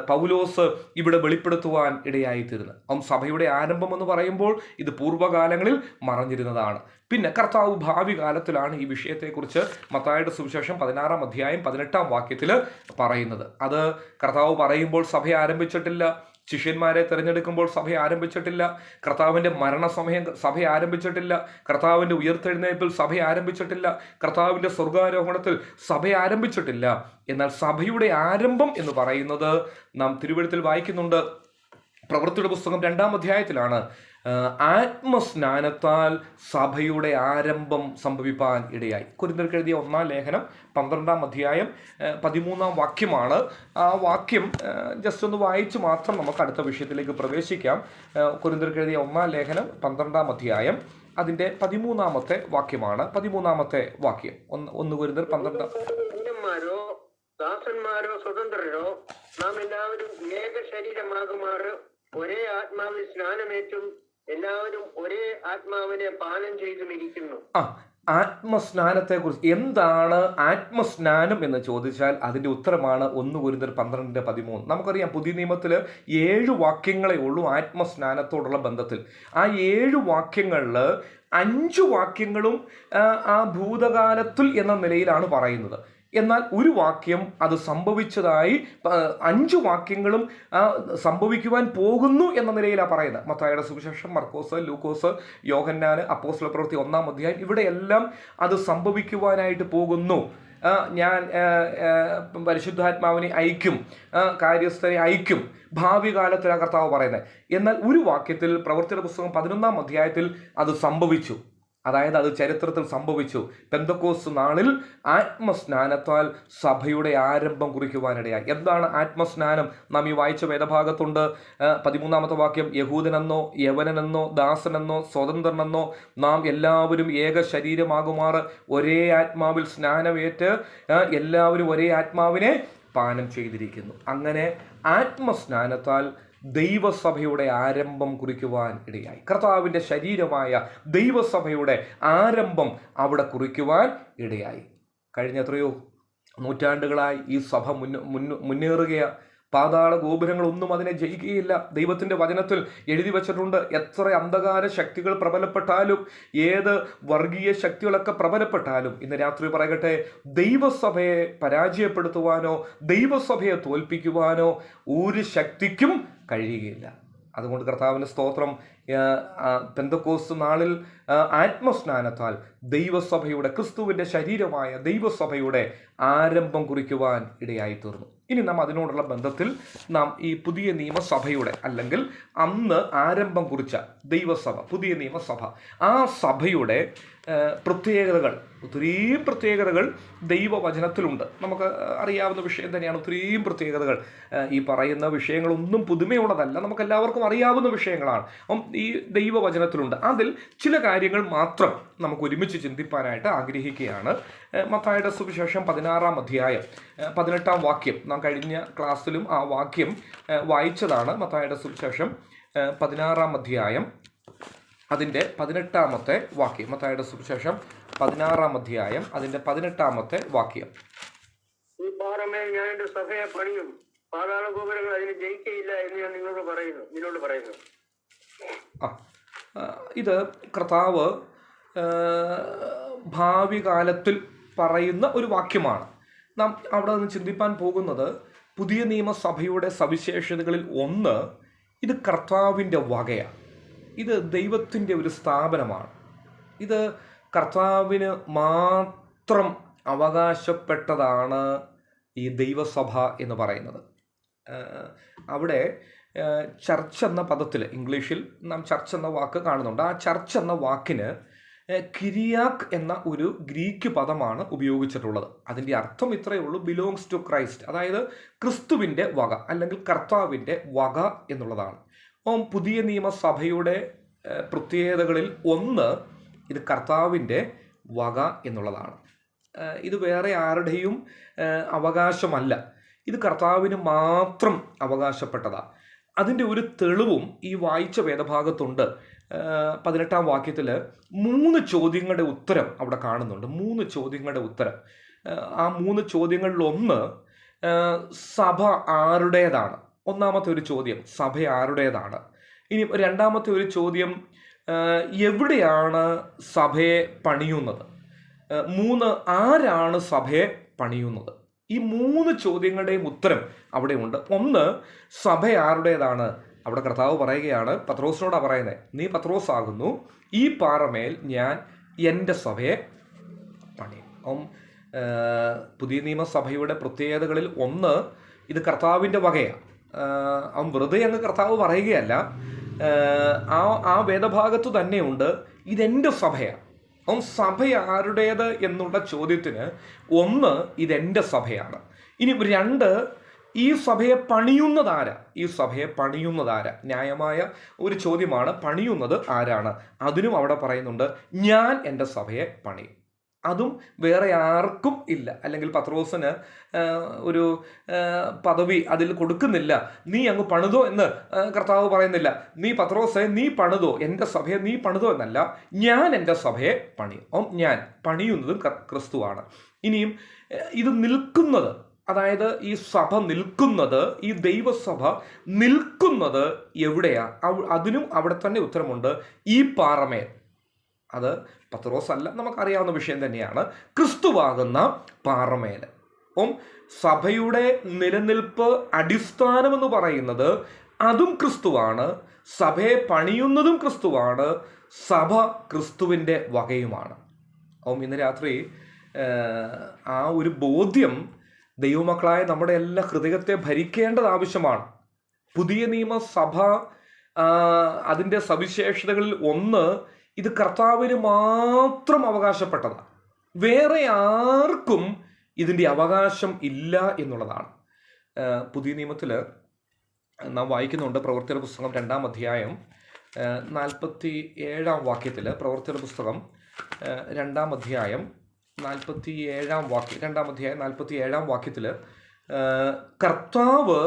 പൗലോസ് ഇവിടെ വെളിപ്പെടുത്തുവാൻ ഇടയായിത്തീരുന്നത്. സഭയുടെ ആരംഭം എന്ന് പറയുമ്പോൾ ഇത് പൂർവ്വകാലങ്ങളിൽ മറഞ്ഞിരുന്നതാണ്. പിന്നെ കർത്താവ് ഭാവി കാലത്തിലാണ് ഈ വിഷയത്തെക്കുറിച്ച് മത്തായിയുടെ സുവിശേഷം 16-ാം അധ്യായം 18-ാം വാക്യത്തിൽ പറയുന്നത്. അത് കർത്താവ് പറയുമ്പോൾ സഭ ആരംഭിച്ചിട്ടില്ല, ശിഷ്യന്മാരെ തിരഞ്ഞെടുക്കുമ്പോൾ സഭ ആരംഭിച്ചിട്ടില്ല, കർത്താവിൻ്റെ മരണസമയം സഭ ആരംഭിച്ചിട്ടില്ല, കർത്താവിൻ്റെ ഉയർത്തെഴുന്നേൽപ്പിൽ സഭ ആരംഭിച്ചിട്ടില്ല, കർത്താവിൻ്റെ സ്വർഗാരോഹണത്തിൽ സഭ ആരംഭിച്ചിട്ടില്ല. എന്നാൽ സഭയുടെ ആരംഭം എന്ന് പറയുന്നത് നാം തിരുവെഴുത്തിൽ വായിക്കുന്നുണ്ട്. പ്രവൃത്തിയുടെ പുസ്തകം 2-ാം അധ്യായത്തിലാണ് ആത്മസ്നാനത്താൽ സഭയുടെ ആരംഭം സംഭവിപ്പാൻ ഇടയായി. കൊരിന്ത്യർക്ക് എഴുതിയ 1-ാം ലേഖനം 12-ാം അധ്യായം 13-ാം വാക്യമാണ്. ആ വാക്യം ജസ്റ്റ് ഒന്ന് വായിച്ച് മാത്രം നമുക്ക് അടുത്ത വിഷയത്തിലേക്ക് പ്രവേശിക്കാം. കൊരിന്ത്യർക്ക് എഴുതിയ 1-ാം ലേഖനം 12-ാം അധ്യായം അതിൻ്റെ 13-ാമത്തെ വാക്യമാണ്. 13-ാമത്തെ വാക്യം 1 കൊരിന്ത്യർ 12. ദാസന്മാരോ സ്വതന്ത്രരോ നാം എല്ലാവരും ഏക ശരീരമാകുമാറ് ഒരേ ആത്മാവിൽ സ്നാനമേറ്റും എല്ലാവരും ഒരേ ആത്മാവിനെ പാനം ചെയ്തുമിരിക്കുന്നു. ആത്മസ്നാനത്തെക്കുറിച്ച് എന്താണ് ആത്മസ്നാനം എന്ന് ചോദിച്ചാൽ അതിൻ്റെ ഉത്തരമാണ് 1 കൊരിന്ത്യർ 12:13. നമുക്കറിയാം, പുതിയ നിയമത്തിൽ 7 വാക്യങ്ങളെ ഉള്ളൂ ആത്മസ്നാനത്തോടുള്ള ബന്ധത്തിൽ. ആ 7 വാക്യങ്ങളിൽ 5 വാക്യങ്ങളും ആ ഭൂതകാലത്തിൽ എന്ന നിലയിലാണ് പറയുന്നത്. എന്നാൽ ഒരു വാക്യം അത് സംഭവിച്ചതായി 5 വാക്യങ്ങളും സംഭവിക്കുവാൻ പോകുന്നു എന്ന നിലയിലാണ് പറയുന്നത്. മത്തായിയുടെ സുവിശേഷം, മർക്കോസ്, ലൂക്കോസ്, യോഹന്നാന്, അപ്പോസ്തല പ്രവൃത്തി 1-ാം അധ്യായം, ഇവിടെയെല്ലാം അത് സംഭവിക്കുവാനായിട്ട് പോകുന്നു. ഞാൻ പരിശുദ്ധാത്മാവിനെ അയക്കും, കാര്യസ്ഥനെ അയക്കും, ഭാവി കാലത്തിലാണ് കർത്താവ് പറയുന്നത്. എന്നാൽ ഒരു വാക്യത്തിൽ പ്രവൃത്തിയുടെ പുസ്തകം 11-ാം അധ്യായത്തിൽ അത് സംഭവിച്ചു. അതായത് അത് ചരിത്രത്തിൽ സംഭവിച്ചു. പെന്തക്കോസ്ത് നാളിൽ ആത്മസ്നാനത്താൽ സഭയുടെ ആരംഭം കുറിക്കുവാനിടയായി. എന്താണ് ആത്മസ്നാനം? നാം ഈ വായിച്ച വേദഭാഗത്തുണ്ട്. 13-ാമത്തെ വാക്യം, യഹൂദനെന്നോ യവനനെന്നോ ദാസനെന്നോ സ്വതന്ത്രനെന്നോ നാം എല്ലാവരും ഏക ശരീരമാകുമാറ് ഒരേ ആത്മാവിൽ സ്നാനമേറ്റ് എല്ലാവരും ഒരേ ആത്മാവിനെ പാനം ചെയ്തിരിക്കുന്നു. അങ്ങനെ ആത്മസ്നാനത്താൽ ദൈവസഭയുടെ ആരംഭം കുറിക്കുവാൻ ഇടയായി. കർത്താവിൻ്റെ ശരീരമായ ദൈവസഭയുടെ ആരംഭം അവിടെ കുറിക്കുവാൻ ഇടയായി. കഴിഞ്ഞ എത്രയോ നൂറ്റാണ്ടുകളായി ഈ സഭ മുന്നേറുകയാണ്. പാതാള ഗോപുരങ്ങളൊന്നും അതിനെ ജയിക്കുകയില്ല. ദൈവത്തിൻ്റെ വചനത്തിൽ എഴുതി വച്ചിട്ടുണ്ട്, എത്ര അന്ധകാര ശക്തികൾ പ്രബലപ്പെട്ടാലും, ഏത് വർഗീയ ശക്തികളൊക്കെ പ്രബലപ്പെട്ടാലും, ഇന്ന് രാത്രി പറയട്ടെ, ദൈവസഭയെ പരാജയപ്പെടുത്തുവാനോ ദൈവസഭയെ തോൽപ്പിക്കുവാനോ ഒരു ശക്തിക്കും കഴിയുകയില്ല. അതുകൊണ്ട് കർത്താവിൻ്റെ സ്തോത്രം. പെന്തക്കോസ്ത് നാളിൽ ആത്മസ്നാനത്താൽ ദൈവസഭയുടെ, ക്രിസ്തുവിൻ്റെ ശരീരമായ ദൈവസഭയുടെ ആരംഭം കുറിക്കുവാൻ ഇടയായി തീർന്നു. ഇനി നാം അതിനോടുള്ള ബന്ധത്തിൽ നാം ഈ പുതിയ നിയമസഭയുടെ, അല്ലെങ്കിൽ അന്ന് ആരംഭം കുറിച്ച ദൈവസഭ, പുതിയ നിയമസഭ, ആ സഭയുടെ പ്രത്യേകതകൾ, ഒത്തിരിയും പ്രത്യേകതകൾ ദൈവവചനത്തിലുണ്ട്. നമുക്ക് അറിയാവുന്ന വിഷയം തന്നെയാണ്. ഒത്തിരിയും പ്രത്യേകതകൾ. ഈ പറയുന്ന വിഷയങ്ങളൊന്നും പുതുമയുള്ളതല്ല, നമുക്കെല്ലാവർക്കും അറിയാവുന്ന വിഷയങ്ങളാണ്. ഈ ദൈവവചനത്തിലുണ്ട്. അതിൽ ചില കാര്യങ്ങൾ മാത്രം നമുക്ക് ഒരുമിച്ച് ചിന്തിപ്പാനായിട്ട് ആഗ്രഹിക്കുകയാണ്. മത്തായിയുടെ സുവിശേഷം 16-ാം അധ്യായം 18-ാം വാക്യം, നാം കഴിഞ്ഞ ക്ലാസ്സിലും ആ വാക്യം വായിച്ചതാണ്. മത്തായിയുടെ സുവിശേഷം 16-ാം അധ്യായം അതിൻ്റെ 18-ാമത്തെ വാക്യം. മത്തായിയുടെ സുവിശേഷം 16-ാം അധ്യായം അതിൻ്റെ 18-ാമത്തെ വാക്യം. ഈ പാറമേൽ ഞാൻ എന്റെ സഭയെ പണിയും, പാതാള ഗോപുരങ്ങൾ അതിന് ജയിക്കയില്ല എന്ന് ഞാൻ നിന്നോട് പറയുന്നു. ഇത് കർത്താവ് ഭാവി കാലത്തിൽ പറയുന്ന ഒരു വാക്യമാണ്. നാം അവിടെ നിന്ന് ചിന്തിപ്പാൻ പോകുന്നത് പുതിയ നിയമസഭയുടെ സവിശേഷതകളിൽ ഒന്ന്, ഇത് കർത്താവിൻ്റെ വകയാണ്. ഇത് ദൈവത്തിൻ്റെ ഒരു സ്ഥാപനമാണ്. ഇത് കർത്താവിന് മാത്രം അവകാശപ്പെട്ടതാണ് ഈ ദൈവസഭ എന്ന് പറയുന്നത്. അവിടെ ചർച്ച് എന്ന പദത്തിൽ, ഇംഗ്ലീഷിൽ നാം ചർച്ച് എന്ന വാക്ക് കാണുന്നുണ്ട്. ആ ചർച്ച് എന്ന വാക്കിന് കിരിയാക്ക് എന്ന ഒരു ഗ്രീക്ക് പദമാണ് ഉപയോഗിച്ചിട്ടുള്ളത്. അതിൻ്റെ അർത്ഥം ഇത്രയേ ഉള്ളൂ, ബിലോങ്സ് ടു ക്രൈസ്റ്റ്, അതായത് ക്രിസ്തുവിൻ്റെ വക അല്ലെങ്കിൽ കർത്താവിൻ്റെ വക എന്നുള്ളതാണ്. പുതിയ നിയമസഭയുടെ പ്രത്യേകതകളിൽ ഒന്ന്, ഇത് കർത്താവിൻ്റെ വക എന്നുള്ളതാണ്. ഇത് വേറെ ആരുടെയും അവകാശമല്ല, ഇത് കർത്താവിന് മാത്രം അവകാശപ്പെട്ടതാണ്. അതിൻ്റെ ഒരു തെളിവും ഈ വായിച്ച വേദഭാഗത്തുണ്ട്. 18-ാം വാക്യത്തിൽ 3 ചോദ്യങ്ങളുടെ ഉത്തരം അവിടെ കാണുന്നുണ്ട്. 3 ചോദ്യങ്ങളുടെ ഉത്തരം. ആ 3 ചോദ്യങ്ങളിലൊന്ന്, സഭ ആരുടേതാണ്? ഒന്നാമത്തെ ഒരു ചോദ്യം, സഭ ആരുടേതാണ്? ഇനി രണ്ടാമത്തെ ഒരു ചോദ്യം, എവിടെയാണ് സഭയെ പണിയുന്നത്? 3, ആരാണ് സഭയെ പണിയുന്നത്? ഈ 3 ചോദ്യങ്ങളുടെയും ഉത്തരം അവിടെയുണ്ട്. ഒന്ന്, സഭ ആരുടേതാണ്? അവിടെ കർത്താവ് പറയുകയാണ്, പത്രോസിനോടാണ് പറയുന്നത്, നീ പത്രോസ് ആകുന്നു, ഈ പാറമേൽ ഞാൻ എൻ്റെ സഭയെ പണിയും. പുതിയ നിയമസഭയുടെ പ്രത്യേകതകളിൽ ഒന്ന്, ഇത് കർത്താവിൻ്റെ വകയാണ്. വെറുതെ അങ്ങ് കർത്താവ് പറയുകയല്ല, ആ വേദഭാഗത്ത് തന്നെയുണ്ട്, ഇതെൻ്റെ സഭയാണ്. സഭ ആരുടേത് എന്നുള്ള ചോദ്യത്തിന് ഒന്ന്, ഇതെൻ്റെ സഭയാണ്. ഇനി 2, ഈ സഭയെ പണിയുന്നതാരാ? ഈ സഭയെ പണിയുന്നതാരാ? ന്യായമായ ഒരു ചോദ്യമാണ്. പണിയുന്നത് ആരാണ്? അതിനും അവിടെ പറയുന്നുണ്ട്, ഞാൻ എൻ്റെ സഭയെ പണിയും. അതും വേറെ ആർക്കും ഇല്ല. അല്ലെങ്കിൽ പത്രോസിന് ഒരു പദവി അതിൽ കൊടുക്കുന്നില്ല. നീ അങ്ങ് പണിതോ എന്ന് കർത്താവ് പറയുന്നില്ല. നീ പത്രോസെ നീ പണിതോ, എൻ്റെ സഭയെ നീ പണിതോ എന്നല്ല, ഞാൻ എൻ്റെ സഭയെ പണിയും. ഞാൻ പണിയുന്നതും ക്രിസ്തുവാണ്. ഇനിയും ഇത് നിൽക്കുന്നത്, അതായത് ഈ സഭ നിൽക്കുന്നത്, ഈ ദൈവസഭ നിൽക്കുന്നത് എവിടെയാ? അതിനും അവിടെ തന്നെ ഉത്തരമുണ്ട്, ഈ പാറമേൽ. അത് പത്രോസ് അല്ല, നമുക്കറിയാവുന്ന വിഷയം തന്നെയാണ്, ക്രിസ്തുവാകുന്ന പാറമേൽ. സഭയുടെ നിലനിൽപ്പ് അടിസ്ഥാനമെന്ന് പറയുന്നത് അതും ക്രിസ്തുവാണ്. സഭയെ പണിയുന്നതും ക്രിസ്തുവാണ്. സഭ ക്രിസ്തുവിൻ്റെ വകയുമാണ്. ഇന്ന് രാത്രി ആ ഒരു ബോധ്യം ദൈവമക്കളായ നമ്മുടെ എല്ലാ ഹൃദയത്തെ ഭരിക്കേണ്ടത് ആവശ്യമാണ്. പുതിയ നിയമസഭ അതിൻ്റെ സവിശേഷതകളിൽ ഒന്ന്, ഇത് കർത്താവിന് മാത്രം അവകാശപ്പെട്ടതാണ്. വേറെ ആർക്കും ഇതിൻ്റെ അവകാശം ഇല്ല എന്നുള്ളതാണ്. പുതിയ നിയമത്തിൽ നാം വായിക്കുന്നുണ്ട്. പ്രവൃത്തിയുടെ പുസ്തകം 2-ാം അധ്യായം 47-ാം വാക്യത്തിൽ, പ്രവൃത്തിയുടെ പുസ്തകം 2-ാം അധ്യായം 47-ാം വാക്യത്തിൽ കർത്താവ്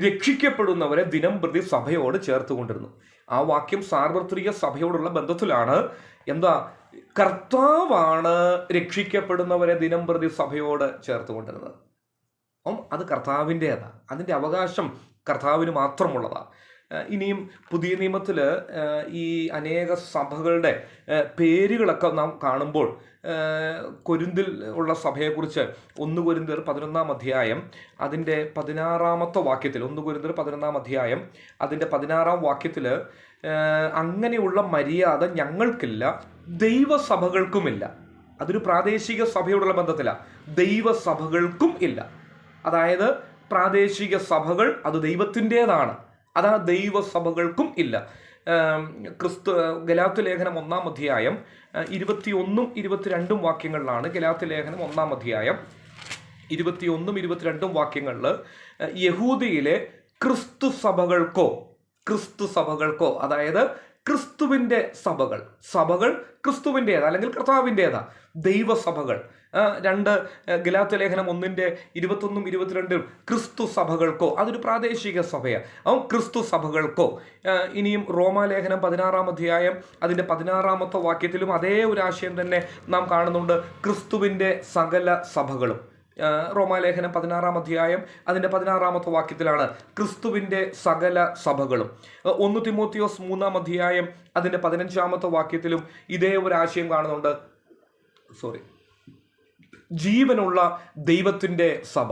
രക്ഷിക്കപ്പെടുന്നവരെ ദിനം പ്രതി സഭയോട് ചേർത്തുകൊണ്ടിരുന്നു. ആ വാക്യം സാർവത്രിക സഭയോടുള്ള ബന്ധത്തിലാണ്. എന്താ? കർത്താവാണ് രക്ഷിക്കപ്പെടുന്നവരെ ദിനം പ്രതി സഭയോട് ചേർത്തുകൊണ്ടിരുന്നത്. അത് കർത്താവിൻ്റെതാണ്. അതിൻ്റെ അവകാശം കർത്താവിന് മാത്രമുള്ളതാണ്. ഇനിയും പുതിയ നിയമത്തിൽ ഈ അനേക സഭകളുടെ പേരുകളൊക്കെ നാം കാണുമ്പോൾ കൊരിന്തിൽ ഉള്ള സഭയെക്കുറിച്ച് 1 കൊരിന്ത്യർ 11-ാം അധ്യായം അതിൻ്റെ 16-ാമത്തെ വാക്യത്തിൽ, 1 കൊരിന്ത്യർ 11-ാം അധ്യായം അതിൻ്റെ 16-ാം വാക്യത്തിൽ അങ്ങനെയുള്ള മര്യാദ ഞങ്ങൾക്കില്ല, ദൈവസഭകൾക്കുമില്ല. അതൊരു പ്രാദേശിക സഭയോടുള്ള ബന്ധത്തിലാണ്. ദൈവസഭകൾക്കും ഇല്ല. അതായത് പ്രാദേശിക സഭകൾ അത് ദൈവത്തിൻ്റെതാണ്, അതാ ദൈവസഭകൾക്കും ഇല്ല. ഗലാത്യ ലേഖനം 1-ാം അധ്യായം 21-ഉം 22-ഉം വാക്യങ്ങളിലാണ്. ഗലാത്യ ലേഖനം 1-ാം അധ്യായം 21-ഉം 22-ഉം വാക്യങ്ങളിൽ യഹൂദിയിലെ ക്രിസ്തു സഭകൾക്കോ അതായത് ക്രിസ്തുവിൻ്റെ സഭകൾ ക്രിസ്തുവിൻ്റേതാ അല്ലെങ്കിൽ കർത്താവിൻ്റേതാ. ദൈവസഭകൾ 2 ഗലാത്യ ലേഖനം 1-ന്റെ 21-ഉം 22-ഉം ക്രിസ്തു സഭകൾക്കോ, അതൊരു പ്രാദേശിക സഭയാണ്. ക്രിസ്തു സഭകൾക്കോ. ഇനിയും റോമാലേഖനം 16-ാം അധ്യായം അതിൻ്റെ 16-ാമത്തെ വാക്യത്തിലും അതേ ഒരു ആശയം തന്നെ നാം കാണുന്നുണ്ട്. ക്രിസ്തുവിൻ്റെ സകല സഭകളും. റോമാലേഖനം 16-ാം അധ്യായം അതിൻ്റെ 16-ാമത്തെ വാക്യത്തിലാണ് ക്രിസ്തുവിൻ്റെ സകല സഭകളും. 1 തിമോത്തിയോസ് 3-ാം അധ്യായം അതിൻ്റെ 15-ാമത്തെ വാക്യത്തിലും ഇതേ ഒരു ആശയം കാണുന്നുണ്ട്. ജീവനുള്ള ദൈവത്തിൻ്റെ സഭ.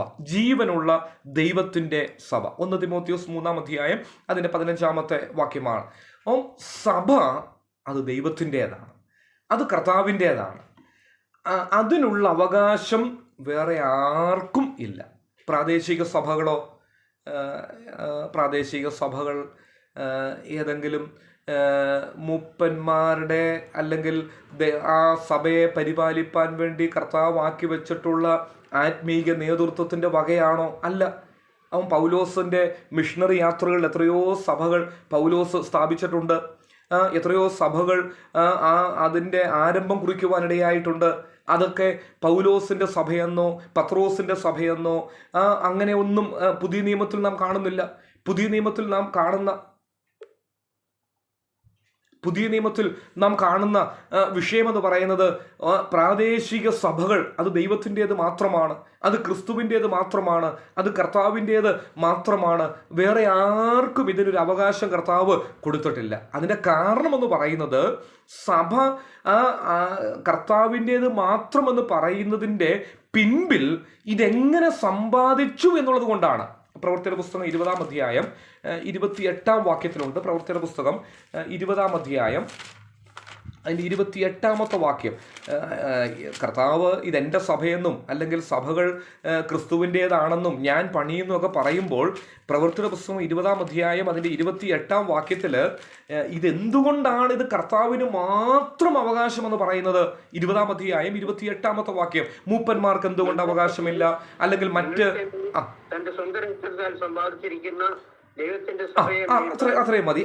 1 തിമോത്തിയോസ് 3-ാം അധ്യായം അതിൻ്റെ 15-ാമത്തെ വാക്യമാണ്. സഭ അത് ദൈവത്തിൻ്റെതാണ്, അത് കർത്താവിൻ്റെതാണ്. അതിനുള്ള അവകാശം വേറെ ആർക്കും ഇല്ല. പ്രാദേശിക സഭകൾ ഏതെങ്കിലും മൂപ്പന്മാരുടെ അല്ലെങ്കിൽ ആ സഭയെ പരിപാലിപ്പാൻ വേണ്ടി കർത്താവാക്കി വെച്ചിട്ടുള്ള ആത്മീക നേതൃത്വത്തിൻ്റെ വകയാണോ? അല്ല. പൗലോസിൻ്റെ മിഷണറി യാത്രകളിൽ എത്രയോ സഭകൾ പൗലോസ് സ്ഥാപിച്ചിട്ടുണ്ട്. എത്രയോ സഭകൾ അതിൻ്റെ ആരംഭം കുറിക്കുവാനിടയായിട്ടുണ്ട്. അതൊക്കെ പൗലോസിൻ്റെ സഭയെന്നോ പത്രോസിൻ്റെ സഭയെന്നോ അങ്ങനെ ഒന്നും പുതിയ നിയമത്തിൽ നാം കാണുന്നില്ല. പുതിയ നിയമത്തിൽ നാം കാണുന്ന വിഷയമെന്ന് പറയുന്നത് പ്രാദേശിക സഭകൾ അത് ദൈവത്തിൻ്റേത് മാത്രമാണ്, അത് ക്രിസ്തുവിൻ്റേത് മാത്രമാണ്, അത് കർത്താവിൻ്റേത് മാത്രമാണ്. വേറെ ആർക്കും ഇതിനൊരു അവകാശം കർത്താവ് കൊടുത്തിട്ടില്ല. അതിൻ്റെ കാരണമെന്ന് പറയുന്നത് സഭ കർത്താവിൻ്റേത് മാത്രമെന്ന് പറയുന്നതിൻ്റെ പിൻപിൽ ഇതെങ്ങനെ സമ്പാദിച്ചു എന്നുള്ളത് കൊണ്ടാണ്. പ്രവൃത്തിയുടെ പുസ്തകം 20-ാം അധ്യായം 28-ാം വാക്യത്തിലുണ്ട്. പ്രവൃത്തിയുടെ പുസ്തകം 20-ാം അധ്യായം അതിൻ്റെ 28-ാമത്തെ വാക്യം. കർത്താവ് ഇതെൻ്റെ സഭയെന്നും അല്ലെങ്കിൽ സഭകൾ ക്രിസ്തുവിൻ്റേതാണെന്നും ഞാൻ പണിയെന്നൊക്കെ പറയുമ്പോൾ പ്രവൃത്തിയുടെ പുസ്തകം 20-ാം അധ്യായം അതിൻ്റെ 28-ാം വാക്യത്തിൽ ഇതെന്തുകൊണ്ടാണ് ഇത് കർത്താവിന് മാത്രം അവകാശമെന്ന് പറയുന്നത്? 20-ാം അധ്യായം 28-ാമത്തെ വാക്യം. മൂപ്പന്മാർക്ക് എന്തുകൊണ്ട് അവകാശമില്ല? അല്ലെങ്കിൽ മറ്റ് തന്റെ സ്വന്തം രക്തത്താൽ സമ്പാദിച്ചിരിക്കുന്ന അത്രയും മതി.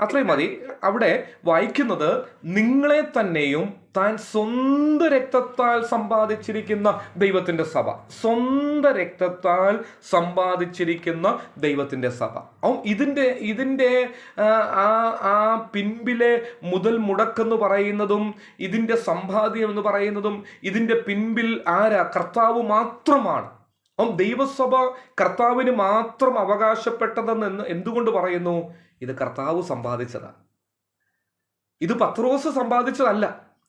അത്രയും മതി. അവിടെ വായിക്കുന്നത് നിങ്ങളെ തന്നെയും താൻ സ്വന്തം രക്തത്താൽ സമ്പാദിച്ചിരിക്കുന്ന ദൈവത്തിന്റെ സഭ. സ്വന്തം രക്തത്താൽ സമ്പാദിച്ചിരിക്കുന്ന ദൈവത്തിന്റെ സഭ. ഇതിന്റെ ആ പിൻപിലെ മുതൽ മുടക്കെന്ന് പറയുന്നതും ഇതിന്റെ സമ്പാദ്യം എന്ന് പറയുന്നതും ഇതിന്റെ പിൻപിൽ ആരാ? കർത്താവ് മാത്രമാണ്. ദൈവസഭ കർത്താവിന് മാത്രം അവകാശപ്പെട്ടതെന്ന് എന്തുകൊണ്ട് പറയുന്നു? ഇത് കർത്താവ് സമ്പാദിച്ചതാണ്. ഇത് പത്രോസ് സമ്പാദിച്ചതല്ല,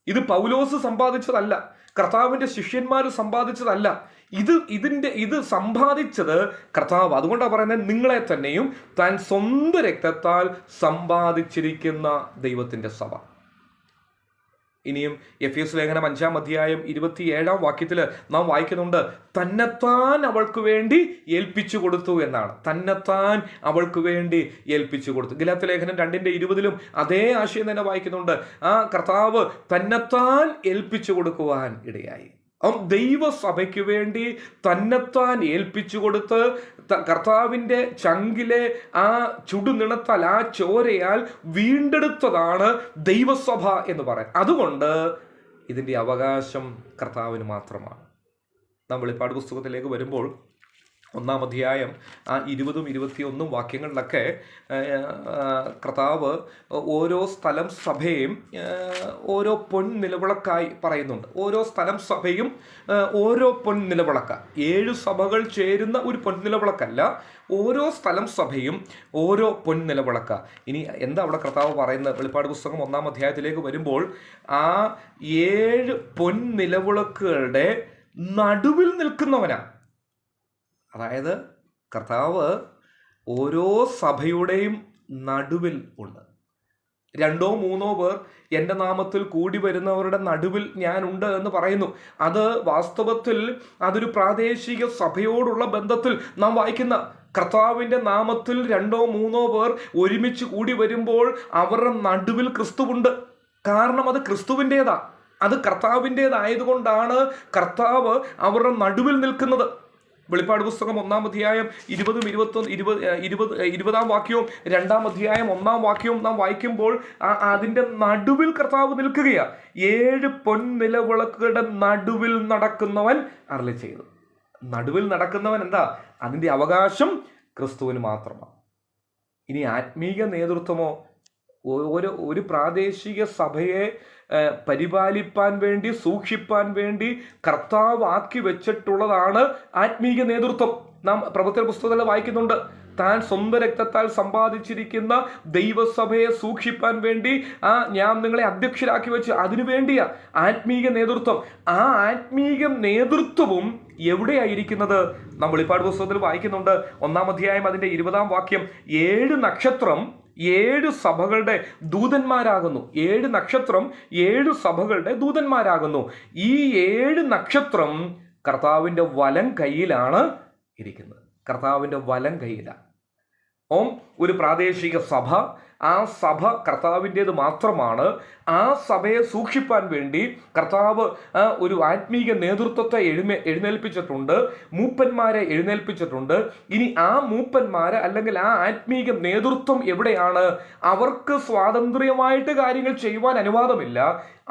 ഇത് പൗലോസ് സമ്പാദിച്ചതല്ല, കർത്താവിന്റെ ശിഷ്യന്മാർ സമ്പാദിച്ചതല്ല. ഇത് സമ്പാദിച്ചത് കർത്താവ്. അതുകൊണ്ടാണ് പറയുന്നത് നിങ്ങളെ തന്നെയും താൻ സ്വന്തം രക്തത്താൽ സമ്പാദിച്ചിരിക്കുന്ന ദൈവത്തിന്റെ സഭ. ഇനിയും എഫേസ്യ ലേഖനം 5-ാം അധ്യായം 27-ാം വാക്യത്തിൽ നാം വായിക്കുന്നുണ്ട്, തന്നെത്താൻ അവൾക്ക് വേണ്ടി ഏൽപ്പിച്ചു കൊടുത്തു എന്നാണ്. തന്നെത്താൻ അവൾക്ക് വേണ്ടി ഏൽപ്പിച്ചു കൊടുത്തു. ഗലാത്യ ലേഖനം 2:20 അതേ ആശയം തന്നെ വായിക്കുന്നുണ്ട്. ആ കർത്താവ് തന്നെത്താൻ ഏൽപ്പിച്ചു കൊടുക്കുവാൻ ഇടയായി. ദൈവസഭയ്ക്ക് വേണ്ടി തന്നെത്താൻ ഏൽപ്പിച്ചു കൊടുത്ത് കർത്താവിൻ്റെ ചങ്കിലെ ആ ചുടുനിണത്താൽ, ആ ചോരയാൽ വീണ്ടെടുത്തതാണ് ദൈവസഭ എന്ന് പറയാം. അതുകൊണ്ട് ഇതിൻ്റെ അവകാശം കർത്താവിന് മാത്രമാണ്. നാം വെളിപ്പാട് പുസ്തകത്തിലേക്ക് വരുമ്പോൾ 1-ാം അധ്യായം 20-21 വാക്യങ്ങളിലൊക്കെ കർത്താവ് ഓരോ സ്ഥലം സഭയും ഓരോ പൊൻനിലവിളക്കായി പറയുന്നുണ്ട്. ഓരോ സ്ഥലം സഭയും ഓരോ പൊൻനിലവിളക്ക, 7 സഭകൾ ചേരുന്ന ഒരു പൊൻനിലവിളക്കല്ല, ഓരോ സ്ഥലം സഭയും ഓരോ പൊൻനിലവിളക്ക. ഇനി എന്താ അവിടെ കർത്താവ് പറയുന്നത്? വെളിപ്പാട് പുസ്തകം 1-ാം അധ്യായത്തിലേക്ക് വരുമ്പോൾ ആ 7 പൊൻനിലവിളക്കുകളുടെ നടുവിൽ നിൽക്കുന്നവനാണ്. അതായത് കർത്താവ് ഓരോ സഭയുടെയും നടുവിൽ ഉണ്ട്. 2-3 പേർ എൻ്റെ നാമത്തിൽ കൂടി വരുന്നവരുടെ നടുവിൽ ഞാനുണ്ട് എന്ന് പറയുന്നു. അത് വാസ്തവത്തിൽ അതൊരു പ്രാദേശിക സഭയോടുള്ള ബന്ധത്തിൽ നാം വായിക്കുന്ന, കർത്താവിൻ്റെ നാമത്തിൽ 2-3 പേർ ഒരുമിച്ച് കൂടി വരുമ്പോൾ അവരുടെ നടുവിൽ ക്രിസ്തുവുണ്ട്. കാരണം അത് ക്രിസ്തുവിൻ്റെതാ, അത് കർത്താവിൻ്റെതായതുകൊണ്ടാണ് കർത്താവ് അവരുടെ നടുവിൽ നിൽക്കുന്നത്. വെളിപ്പാട് പുസ്തകം 1-ാം അധ്യായം 20-21-20-20-20-ാം വാക്യവും 2-ാം അധ്യായം 1-ാം വാക്യവും നാം വായിക്കുമ്പോൾ അതിൻ്റെ നടുവിൽ കർത്താവ് നിൽക്കുകയാണ്. 7 പൊൻനിലവിളക്കുകളുടെ നടുവിൽ നടക്കുന്നവൻ അരുളി ചെയ്തു. നടുവിൽ നടക്കുന്നവൻ എന്താ? അതിൻ്റെ അവകാശം ക്രിസ്തുവിന് മാത്രമാണ്. ഇനി ആത്മീക നേതൃത്വമോ ഒരു പ്രാദേശിക സഭയെ പരിപാലിപ്പാൻ വേണ്ടി, സൂക്ഷിപ്പാൻ വേണ്ടി കർത്താവ് ആക്കി വെച്ചിട്ടുള്ളതാണ് ആത്മീക നേതൃത്വം. നാം പ്രവർത്തന പുസ്തകത്തിൽ വായിക്കുന്നുണ്ട്, താൻ സ്വന്തം രക്തത്താൽ സമ്പാദിച്ചിരിക്കുന്ന ദൈവസഭയെ സൂക്ഷിപ്പാൻ വേണ്ടി ഞാൻ നിങ്ങളെ അധ്യക്ഷരാക്കി വെച്ച്, അതിനു വേണ്ടിയാ ആത്മീക നേതൃത്വം. ആ ആത്മീക നേതൃത്വവും എവിടെയായിരിക്കുന്നത്? നാം വെളിപ്പാട് പുസ്തകത്തിൽ വായിക്കുന്നുണ്ട്. 1-ാം അധ്യായം അതിൻ്റെ 20-ാം വാക്യം, 7 നക്ഷത്രം 7 സഭകളുടെ ദൂതന്മാരാകുന്നു. 7 നക്ഷത്രം 7 സഭകളുടെ ദൂതന്മാരാകുന്നു. ഈ 7 നക്ഷത്രം കർത്താവിൻ്റെ വലം കൈയിലാണ് ഇരിക്കുന്നത്. കർത്താവിൻ്റെ വലം കൈയിലാണ്. ഒരു പ്രാദേശിക സഭ, ആ സഭ കർത്താവിൻ്റേത് മാത്രമാണ്. ആ സഭയെ സൂക്ഷിപ്പാൻ വേണ്ടി കർത്താവ് ഒരു ആത്മീക നേതൃത്വത്തെ എഴുന്നേൽപ്പിച്ചിട്ടുണ്ട്, മൂപ്പന്മാരെ എഴുന്നേൽപ്പിച്ചിട്ടുണ്ട്. ഇനി ആ മൂപ്പന്മാരെ അല്ലെങ്കിൽ ആ ആത്മീക നേതൃത്വം എവിടെയാണ്? അവർക്ക് സ്വാതന്ത്ര്യമായിട്ട് കാര്യങ്ങൾ ചെയ്യുവാൻ അനുവാദമില്ല.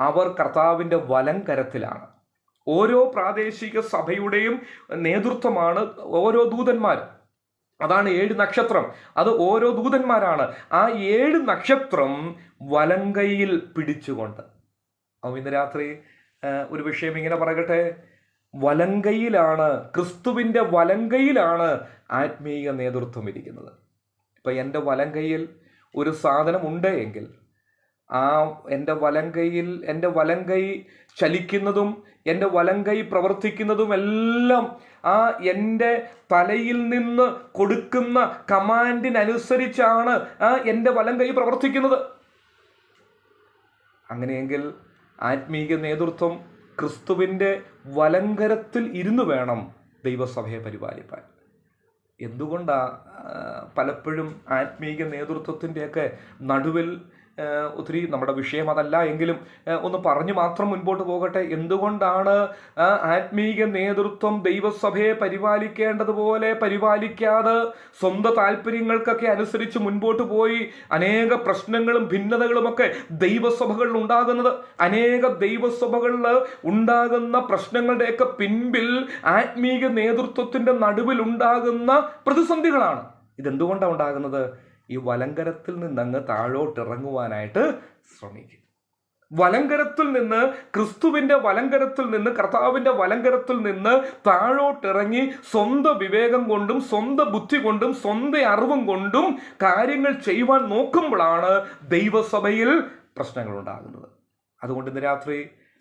അവർ കർത്താവിൻ്റെ വലം കരത്തിലാണ്. ഓരോ പ്രാദേശിക സഭയുടെയും നേതൃത്വമാണ് ഓരോ ദൂതന്മാർ. അതാണ് 7 നക്ഷത്രം. അത് ഓരോ ദൂതന്മാരാണ്. ആ 7 നക്ഷത്രം വലങ്കയിൽ പിടിച്ചുകൊണ്ട്. ഇന്ന് രാത്രി ഒരു വിഷയം ഇങ്ങനെ പറയട്ടെ, വലങ്കയിലാണ്, ക്രിസ്തുവിൻ്റെ വലങ്കയിലാണ് ആത്മീയ നേതൃത്വം ഇരിക്കുന്നത്. ഇപ്പം എൻ്റെ വലങ്കയിൽ ഒരു സാധനം ഉണ്ട് എങ്കിൽ എൻ്റെ വലങ്കൈ ചലിക്കുന്നതും എൻ്റെ വലങ്കൈ പ്രവർത്തിക്കുന്നതും എല്ലാം എൻ്റെ തലയിൽ നിന്ന് കൊടുക്കുന്ന കമാൻഡിനനുസരിച്ചാണ് എൻ്റെ വലങ്കൈ പ്രവർത്തിക്കുന്നത്. അങ്ങനെയെങ്കിൽ ആത്മീക നേതൃത്വം ക്രിസ്തുവിൻ്റെ വലങ്കരത്തിൽ ഇരുന്ന് വേണം ദൈവസഭയെ പരിപാലിപ്പാൻ. എന്തുകൊണ്ടാണ് പലപ്പോഴും ആത്മീക നേതൃത്വത്തിൻ്റെയൊക്കെ നടുവിൽ ഒത്തിരി, നമ്മുടെ വിഷയം അതല്ല എങ്കിലും ഒന്ന് പറഞ്ഞു മാത്രം മുൻപോട്ട് പോകട്ടെ, എന്തുകൊണ്ടാണ് ആത്മീക നേതൃത്വം ദൈവസഭയെ പരിപാലിക്കേണ്ടതുപോലെ പരിപാലിക്കാതെ സ്വന്തം താല്പര്യങ്ങൾക്കൊക്കെ അനുസരിച്ച് മുൻപോട്ട് പോയി അനേക പ്രശ്നങ്ങളും ഭിന്നതകളുമൊക്കെ ദൈവസഭകളിൽ ഉണ്ടാകുന്നത്? അനേക ദൈവസഭകളിൽ ഉണ്ടാകുന്ന പ്രശ്നങ്ങളുടെയൊക്കെ പിൻപിൽ ആത്മീക നേതൃത്വത്തിൻ്റെ നടുവിൽ ഉണ്ടാകുന്ന പ്രതിസന്ധികളാണ്. ഇതെന്തുകൊണ്ടാണ് ഉണ്ടാകുന്നത്? ഈ വലങ്കരത്തിൽ നിന്ന് അങ്ങ് താഴോട്ടിറങ്ങുവാനായിട്ട് ശ്രമിക്കും. വലങ്കരത്തിൽ നിന്ന്, ക്രിസ്തുവിൻ്റെ വലങ്കരത്തിൽ നിന്ന്, കർത്താവിൻ്റെ വലങ്കരത്തിൽ നിന്ന് താഴോട്ടിറങ്ങി സ്വന്തം വിവേകം കൊണ്ടും സ്വന്തം ബുദ്ധി കൊണ്ടും സ്വന്തം അറിവും കൊണ്ടും കാര്യങ്ങൾ ചെയ്യുവാൻ നോക്കുമ്പോഴാണ് ദൈവസഭയിൽ പ്രശ്നങ്ങൾ ഉണ്ടാകുന്നത്. അതുകൊണ്ട് ഇന്ന് രാത്രി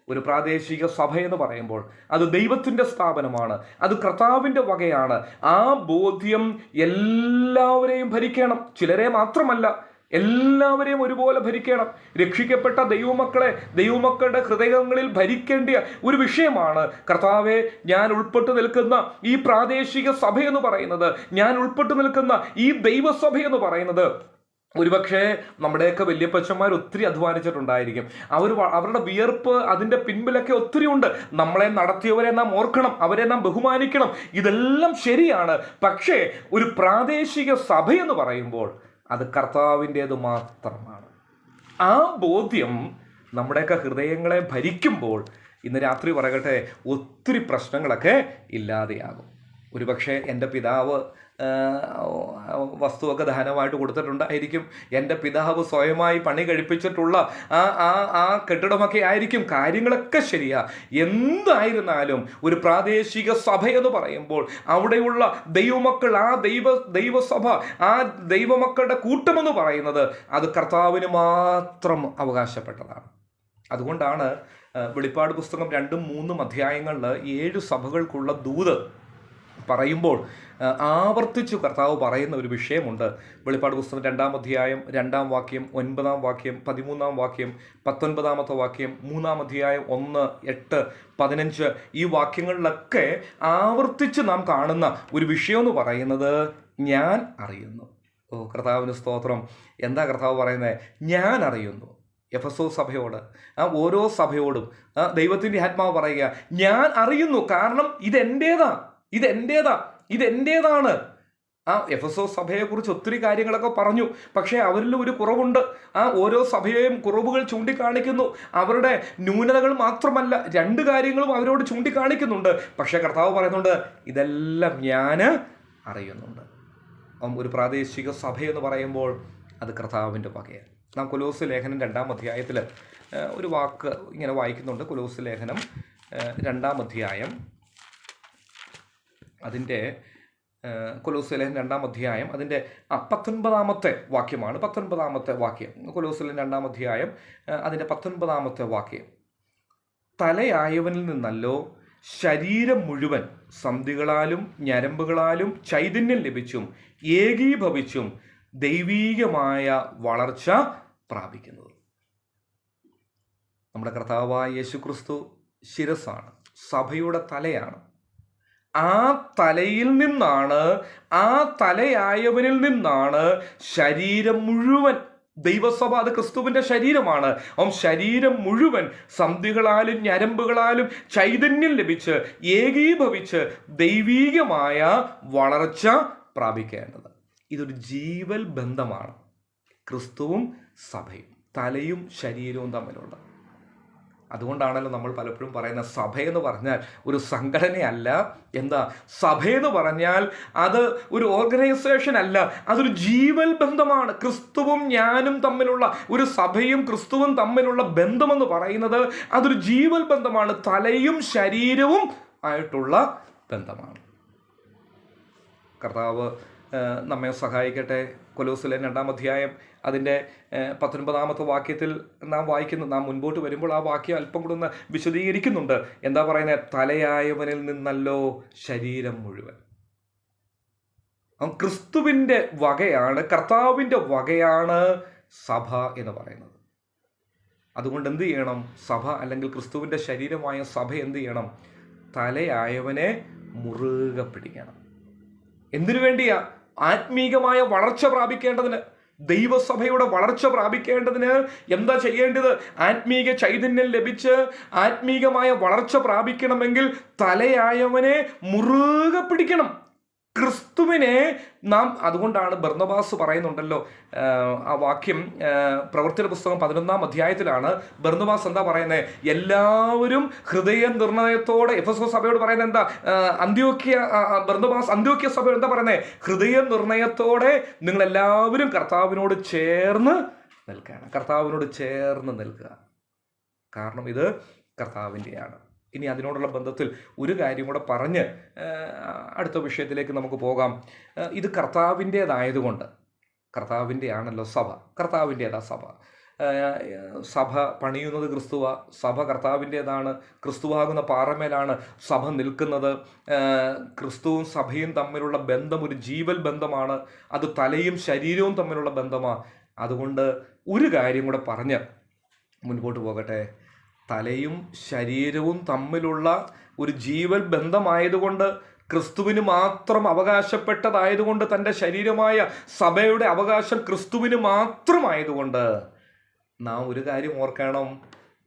ഒരു പ്രാദേശിക സഭ എന്ന് പറയുമ്പോൾ അത് ദൈവത്തിൻ്റെ സ്ഥാപനമാണ്, അത് കർത്താവിൻ്റെ വകയാണ്. ആ ബോധ്യം എല്ലാവരെയും ഭരിക്കണം. ചിലരെ മാത്രമല്ല, എല്ലാവരെയും ഒരുപോലെ ഭരിക്കണം. രക്ഷിക്കപ്പെട്ട ദൈവമക്കളുടെ ഹൃദയങ്ങളിൽ ഭരിക്കേണ്ട ഒരു വിഷയമാണ് കർത്താവെ, ഞാൻ ഉൾപ്പെട്ടു നിൽക്കുന്ന ഈ പ്രാദേശിക സഭയെന്ന് പറയുന്നത്, ഞാൻ ഉൾപ്പെട്ടു നിൽക്കുന്ന ഈ ദൈവസഭയെന്ന് പറയുന്നത്. ഒരുപക്ഷെ നമ്മുടെയൊക്കെ വല്യപ്പച്ചന്മാർ ഒത്തിരി അധ്വാനിച്ചിട്ടുണ്ടായിരിക്കും. അവരുടെ വിയർപ്പ് അതിൻ്റെ പിൻപിലൊക്കെ ഒത്തിരി ഉണ്ട്. നമ്മളെ നടത്തിയവരെ നാം ഓർക്കണം, അവരെ നാം ബഹുമാനിക്കണം. ഇതെല്ലാം ശരിയാണ്. പക്ഷേ ഒരു പ്രാദേശിക സഭയെന്ന് പറയുമ്പോൾ അത് കർത്താവിൻ്റേത് മാത്രമാണ്. ആ ബോധ്യം നമ്മുടെയൊക്കെ ഹൃദയങ്ങളെ ഭരിക്കുമ്പോൾ ഇന്ന് രാത്രി പറയട്ടെ, ഒത്തിരി പ്രശ്നങ്ങളൊക്കെ ഇല്ലാതെയാകും. ഒരുപക്ഷെ എൻ്റെ പിതാവ് വസ്തുവൊക്കെ ദാനമായിട്ട് കൊടുത്തിട്ടുണ്ടായിരിക്കും. എൻ്റെ പിതാവ് സ്വയമായി പണി കഴിപ്പിച്ചിട്ടുള്ള ആ കെട്ടിടമൊക്കെ ആയിരിക്കും. കാര്യങ്ങളൊക്കെ ശരിയാ. എന്തായിരുന്നാലും ഒരു പ്രാദേശിക സഭയെന്ന് പറയുമ്പോൾ അവിടെയുള്ള ദൈവമക്കൾ, ആ ദൈവസഭ, ആ ദൈവമക്കളുടെ കൂട്ടമെന്ന് പറയുന്നത് അത് കർത്താവിന് മാത്രം അവകാശപ്പെട്ടതാണ്. അതുകൊണ്ടാണ് വെളിപ്പാട് പുസ്തകം 2-3 അധ്യായങ്ങളിൽ 7 സഭകൾക്കുള്ള ദൂത് പറയുമ്പോൾ ആവർത്തിച്ചു കർത്താവ് പറയുന്ന ഒരു വിഷയമുണ്ട്. വെളിപ്പാട് പുസ്തകം 2-ാം അധ്യായം 2-ാം വാക്യം, 9-ാം വാക്യം, 13-ാം വാക്യം, 19-ാമത്തെ വാക്യം, 3-ാം അധ്യായം 1, 8, 15 ഈ വാക്യങ്ങളിലൊക്കെ ആവർത്തിച്ച് നാം കാണുന്ന ഒരു വിഷയം എന്ന് പറയുന്നത് ഞാൻ അറിയുന്നു. കർത്താവിന് സ്തോത്രം. എന്താ കർത്താവ് പറയുന്നത്? ഞാൻ അറിയുന്നു. എഫെസോസ് സഭയോട്, ഓരോ സഭയോടും ദൈവത്തിൻ്റെ ആത്മാവ് പറയുക, ഞാൻ അറിയുന്നു. കാരണം ഇതെൻ്റേതാണ്. എഫെസോസ് സഭയെക്കുറിച്ച് ഒത്തിരി കാര്യങ്ങളൊക്കെ പറഞ്ഞു. പക്ഷേ അവരിൽ ഒരു കുറവുണ്ട്. ഓരോ സഭയെയും കുറവുകൾ ചൂണ്ടിക്കാണിക്കുന്നു. അവരുടെ ന്യൂനതകൾ മാത്രമല്ല, 2 കാര്യങ്ങളും അവരോട് ചൂണ്ടിക്കാണിക്കുന്നുണ്ട്. പക്ഷേ കർത്താവ് പറയുന്നുണ്ട്, ഇതെല്ലാം ഞാൻ അറിയുന്നുണ്ട്. ഒരു പ്രാദേശിക സഭയെന്ന് പറയുമ്പോൾ അത് കർത്താവിൻ്റെ വകയാണ്. നാം കൊലോസ്യ ലേഖനം 2-ാം അധ്യായത്തിൽ ഒരു വാക്ക് ഇങ്ങനെ വായിക്കുന്നുണ്ട്. കൊലോസ്യ ലേഖനം 2-ാം അധ്യായം അതിൻ്റെ കൊലോസ്യ ലേഖനം 2-ാം അധ്യായം അതിൻ്റെ 19-ാമത്തെ വാക്യമാണ്. 19-ാമത്തെ വാക്യം, കൊലോസ്യ ലേഖനം 2-ാം അധ്യായം അതിൻ്റെ 19-ാമത്തെ വാക്യം. തലയായവനിൽ നിന്നല്ലോ ശരീരം മുഴുവൻ സന്ധികളാലും ഞരമ്പുകളാലും ചൈതന്യം ലഭിച്ചും ഏകീഭവിച്ചും ദൈവീകമായ വളർച്ച പ്രാപിക്കുന്നത്. നമ്മുടെ കർത്താവായ യേശുക്രിസ്തു ശിരസ്സാണ്, സഭയുടെ തലയാണ്. ആ തലയിൽ നിന്നാണ്, ആ തലയായവനിൽ നിന്നാണ് ശരീരം മുഴുവൻ, ദൈവസഭ അത് ക്രിസ്തുവിൻ്റെ ശരീരമാണ്. ശരീരം മുഴുവൻ സന്ധികളാലും ഞരമ്പുകളാലും ചൈതന്യം ലഭിച്ച് ഏകീഭവിച്ച് ദൈവീകമായ വളർച്ച പ്രാപിക്കേണ്ടത്. ഇതൊരു ജീവൽ ബന്ധമാണ്. ക്രിസ്തുവും സഭയും, തലയും ശരീരവും തമ്മിലുള്ള. അതുകൊണ്ടാണല്ലോ നമ്മൾ പലപ്പോഴും പറയുന്ന സഭയെന്ന് പറഞ്ഞാൽ ഒരു സംഘടനയല്ല. എന്താ സഭയെന്ന് പറഞ്ഞാൽ? അത് ഒരു ഓർഗനൈസേഷൻ അല്ല, അതൊരു ജീവൽ ബന്ധമാണ്. ക്രിസ്തുവും ഞാനും തമ്മിലുള്ള, ഒരു സഭയും ക്രിസ്തുവും തമ്മിലുള്ള ബന്ധമെന്ന് പറയുന്നത് അതൊരു ജീവൽ ബന്ധമാണ്. തലയും ശരീരവും ആയിട്ടുള്ള ബന്ധമാണ്. കർത്താവ് നമ്മെ സഹായിക്കട്ടെ. കൊലോസ്യ ലേഖനം 2-ാം അധ്യായം അതിൻ്റെ 19-ാമത്തെ വാക്യത്തിൽ നാം വായിക്കുന്നു. നാം മുൻപോട്ട് വരുമ്പോൾ ആ വാക്യം അല്പം കൂടെ ഒന്ന് വിശദീകരിക്കുന്നുണ്ട്. എന്താ പറയുന്നത്? തലയായവനിൽ നിന്നല്ലോ ശരീരം മുഴുവൻ. ക്രിസ്തുവിൻ്റെ വകയാണ്, കർത്താവിൻ്റെ വകയാണ് സഭ എന്ന് പറയുന്നത്. അതുകൊണ്ട് എന്ത് ചെയ്യണം? സഭ അല്ലെങ്കിൽ ക്രിസ്തുവിൻ്റെ ശരീരമായ സഭ എന്ത് ചെയ്യണം? തലയായവനെ മുറുകെ പിടിക്കണം. എന്തിനു വേണ്ടിയാ? ആത്മീകമായ വളർച്ച പ്രാപിക്കേണ്ടതിന്, ദൈവസഭയുടെ വളർച്ച പ്രാപിക്കേണ്ടതിന് എന്താ ചെയ്യേണ്ടത്? ആത്മീക ചൈതന്യം ലഭിച്ച് ആത്മീകമായ വളർച്ച പ്രാപിക്കണമെങ്കിൽ തലയായവനെ മുറുകെ പിടിക്കണം, ക്രിസ്തുവിനെ നാം. അതുകൊണ്ടാണ് ബർന്നബാസ് പറയുന്നുണ്ടല്ലോ, ആ വാക്യം പ്രവൃത്തിയുടെ പുസ്തകം 11-ാം അധ്യായത്തിലാണ്. ബർന്നബാസ് എന്താ പറയുന്നത്? എല്ലാവരും ഹൃദയ നിർണയത്തോടെ, എഫെസോസ് സഭയോട് പറയുന്നത് എന്താ? ബർന്നബാസ് അന്ത്യോക്യ സഭയോട് എന്താ പറയുന്നത്? ഹൃദയ നിർണയത്തോടെ നിങ്ങളെല്ലാവരും കർത്താവിനോട് ചേർന്ന് നിൽക്കുകയാണ്. കർത്താവിനോട് ചേർന്ന് നിൽക്കുക. കാരണം ഇത് കർത്താവിൻ്റെയാണ്. ഇനി അതിനോടുള്ള ബന്ധത്തിൽ ഒരു കാര്യം കൂടെ പറഞ്ഞ് അടുത്ത വിഷയത്തിലേക്ക് നമുക്ക് പോകാം. ഇത് കർത്താവിൻ്റേതായതുകൊണ്ട്, കർത്താവിൻ്റെ ആണല്ലോ സഭ, കർത്താവിൻ്റേതാ സഭ. സഭ പണിയുന്നത് ക്രിസ്തുവ, സഭ കർത്താവിൻ്റേതാണ്. ക്രിസ്തുവാകുന്ന പാറമേലാണ് സഭ നിൽക്കുന്നത്. ക്രിസ്തുവും സഭയും തമ്മിലുള്ള ബന്ധം ഒരു ജീവൽ ബന്ധമാണ്. അത് തലയും ശരീരവും തമ്മിലുള്ള ബന്ധമാണ്. അതുകൊണ്ട് ഒരു കാര്യം കൂടെ പറഞ്ഞ് മുൻപോട്ട് പോകട്ടെ. തലയും ശരീരവും തമ്മിലുള്ള ഒരു ജീവൽ ബന്ധമായതുകൊണ്ട്, ക്രിസ്തുവിന് മാത്രം അവകാശപ്പെട്ടതായതുകൊണ്ട്, തൻ്റെ ശരീരമായ സഭയുടെ അവകാശം ക്രിസ്തുവിന് മാത്രമായതുകൊണ്ട് നാം ഒരു കാര്യം ഓർക്കണം.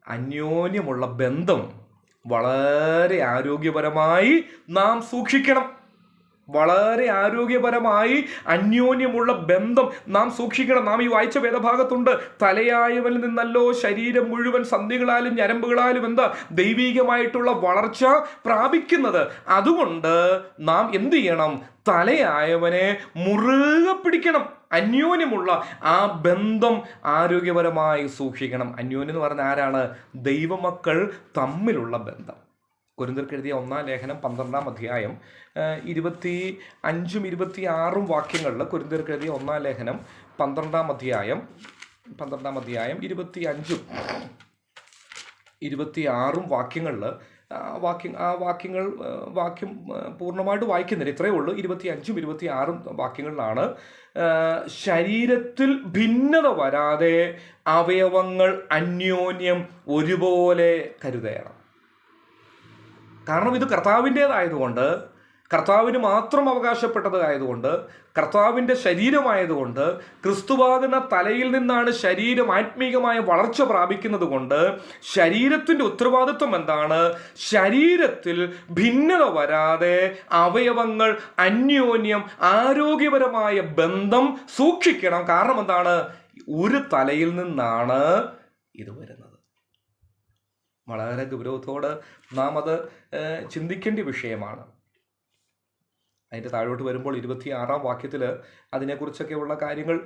അന്യോന്യമുള്ള ബന്ധം വളരെ ആരോഗ്യപരമായി നാം സൂക്ഷിക്കണം. വളരെ ആരോഗ്യപരമായി അന്യോന്യമുള്ള ബന്ധം നാം സൂക്ഷിക്കണം. നാം ഈ വായിച്ച വേദഭാഗത്തുണ്ട്, തലയായവനിൽ നിന്നല്ലോ ശരീരം മുഴുവൻ സന്ധികളാലും ഞരമ്പുകളാലും ദൈവീകമായിട്ടുള്ള വളർച്ച പ്രാപിക്കുന്നത്. അതുകൊണ്ട് നാം എന്ത് ചെയ്യണം? തലയായവനെ മുറുകെ പിടിക്കണം. അന്യോന്യമുള്ള ആ ബന്ധം ആരോഗ്യപരമായി സൂക്ഷിക്കണം. അന്യോന്യം എന്ന് പറഞ്ഞാൽ ആരാണ്? ദൈവമക്കൾ തമ്മിലുള്ള ബന്ധം. കൊരിന്ത്യർക്ക് എഴുതിയ 1-ാം ലേഖനം 12-ാം അധ്യായം 25-ഉം 26-ഉം വാക്യങ്ങളിൽ, കൊരിന്ത്യർക്ക് എഴുതിയ 1-ാം ലേഖനം 12-ാം അധ്യായം 25-ഉം 26-ഉം വാക്യങ്ങളിൽ വാക്യം പൂർണ്ണമായിട്ട് വായിക്കുന്നില്ല, ഇത്രയേ ഉള്ളൂ. 25-ഉം 26-ഉം വാക്യങ്ങളിലാണ് ശരീരത്തിൽ ഭിന്നത വരാതെ അവയവങ്ങൾ അന്യോന്യം ഒരുപോലെ കരുതേണം. കാരണം ഇത് കർത്താവിൻ്റേതായതുകൊണ്ട്, കർത്താവിന് മാത്രം അവകാശപ്പെട്ടതായതുകൊണ്ട്, കർത്താവിൻ്റെ ശരീരമായതുകൊണ്ട്, ക്രിസ്തുവാകുന്ന തലയിൽ നിന്നാണ് ശരീരം ആത്മീകമായ വളർച്ച പ്രാപിക്കുന്നത് കൊണ്ട് ശരീരത്തിൻ്റെ ഉത്തരവാദിത്വം എന്താണ്? ശരീരത്തിൽ ഭിന്നത വരാതെ അവയവങ്ങൾ അന്യോന്യം ആരോഗ്യപരമായ ബന്ധം സൂക്ഷിക്കണം. കാരണം എന്താണ്? ഒരു തലയിൽ നിന്നാണ് ഇത് വരുന്നത്. വളരെ ഗൗരവത്തോട് നാം അത് ചിന്തിക്കേണ്ട വിഷയമാണ്. അതിൻ്റെ താഴോട്ട് വരുമ്പോൾ 26-ാം വാക്യത്തിൽ അതിനെക്കുറിച്ചൊക്കെയുള്ള കാര്യങ്ങൾ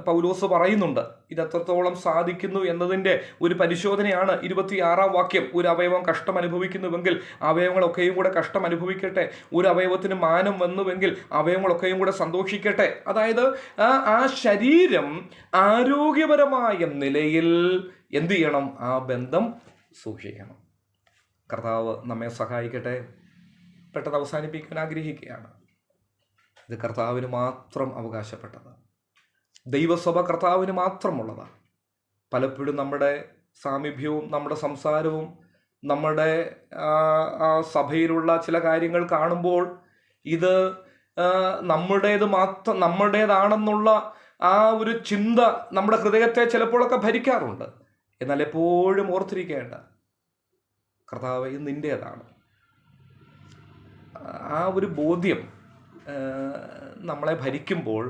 പൗലോസ് പറയുന്നുണ്ട്. ഇതെത്രത്തോളം സാധിക്കുന്നു എന്നതിൻ്റെ ഒരു പരിശോധനയാണ് 26-ാം വാക്യം. ഒരു അവയവം കഷ്ടം അനുഭവിക്കുന്നുവെങ്കിൽ അവയവങ്ങളൊക്കെയും കൂടെ കഷ്ടം അനുഭവിക്കട്ടെ. ഒരു അവയവത്തിന് മാനം വന്നുവെങ്കിൽ അവയവങ്ങളൊക്കെയും കൂടെ സന്തോഷിക്കട്ടെ. അതായത് ആ ശരീരം ആരോഗ്യപരമായ നിലയിൽ എന്ത് ചെയ്യണം? ആ ബന്ധം സൂക്ഷിക്കണം. കർത്താവ് നമ്മെ സഹായിക്കട്ടെ. പെട്ടെന്ന് അവസാനിപ്പിക്കാൻ ആഗ്രഹിക്കുകയാണ്. ഇത് കർത്താവിന് മാത്രം അവകാശപ്പെട്ടതാണ്. ദൈവസഭ കർത്താവിന് മാത്രമുള്ളതാണ്. പലപ്പോഴും നമ്മുടെ സാമീപ്യവും നമ്മുടെ സംസാരവും നമ്മുടെ ആ സഭയിലുള്ള ചില കാര്യങ്ങൾ കാണുമ്പോൾ ഇത് നമ്മുടേതാണെന്നുള്ള ആ ഒരു ചിന്ത നമ്മുടെ ഹൃദയത്തെ ചിലപ്പോഴൊക്കെ ഭരിക്കാറുണ്ട്. എന്നാൽ എപ്പോഴും ഓർത്തിരിക്കേണ്ട, കർത്താവ് ഇത് നിൻ്റേതാണ്. ആ ഒരു ബോധ്യം നമ്മളെ ഭരിക്കുമ്പോൾ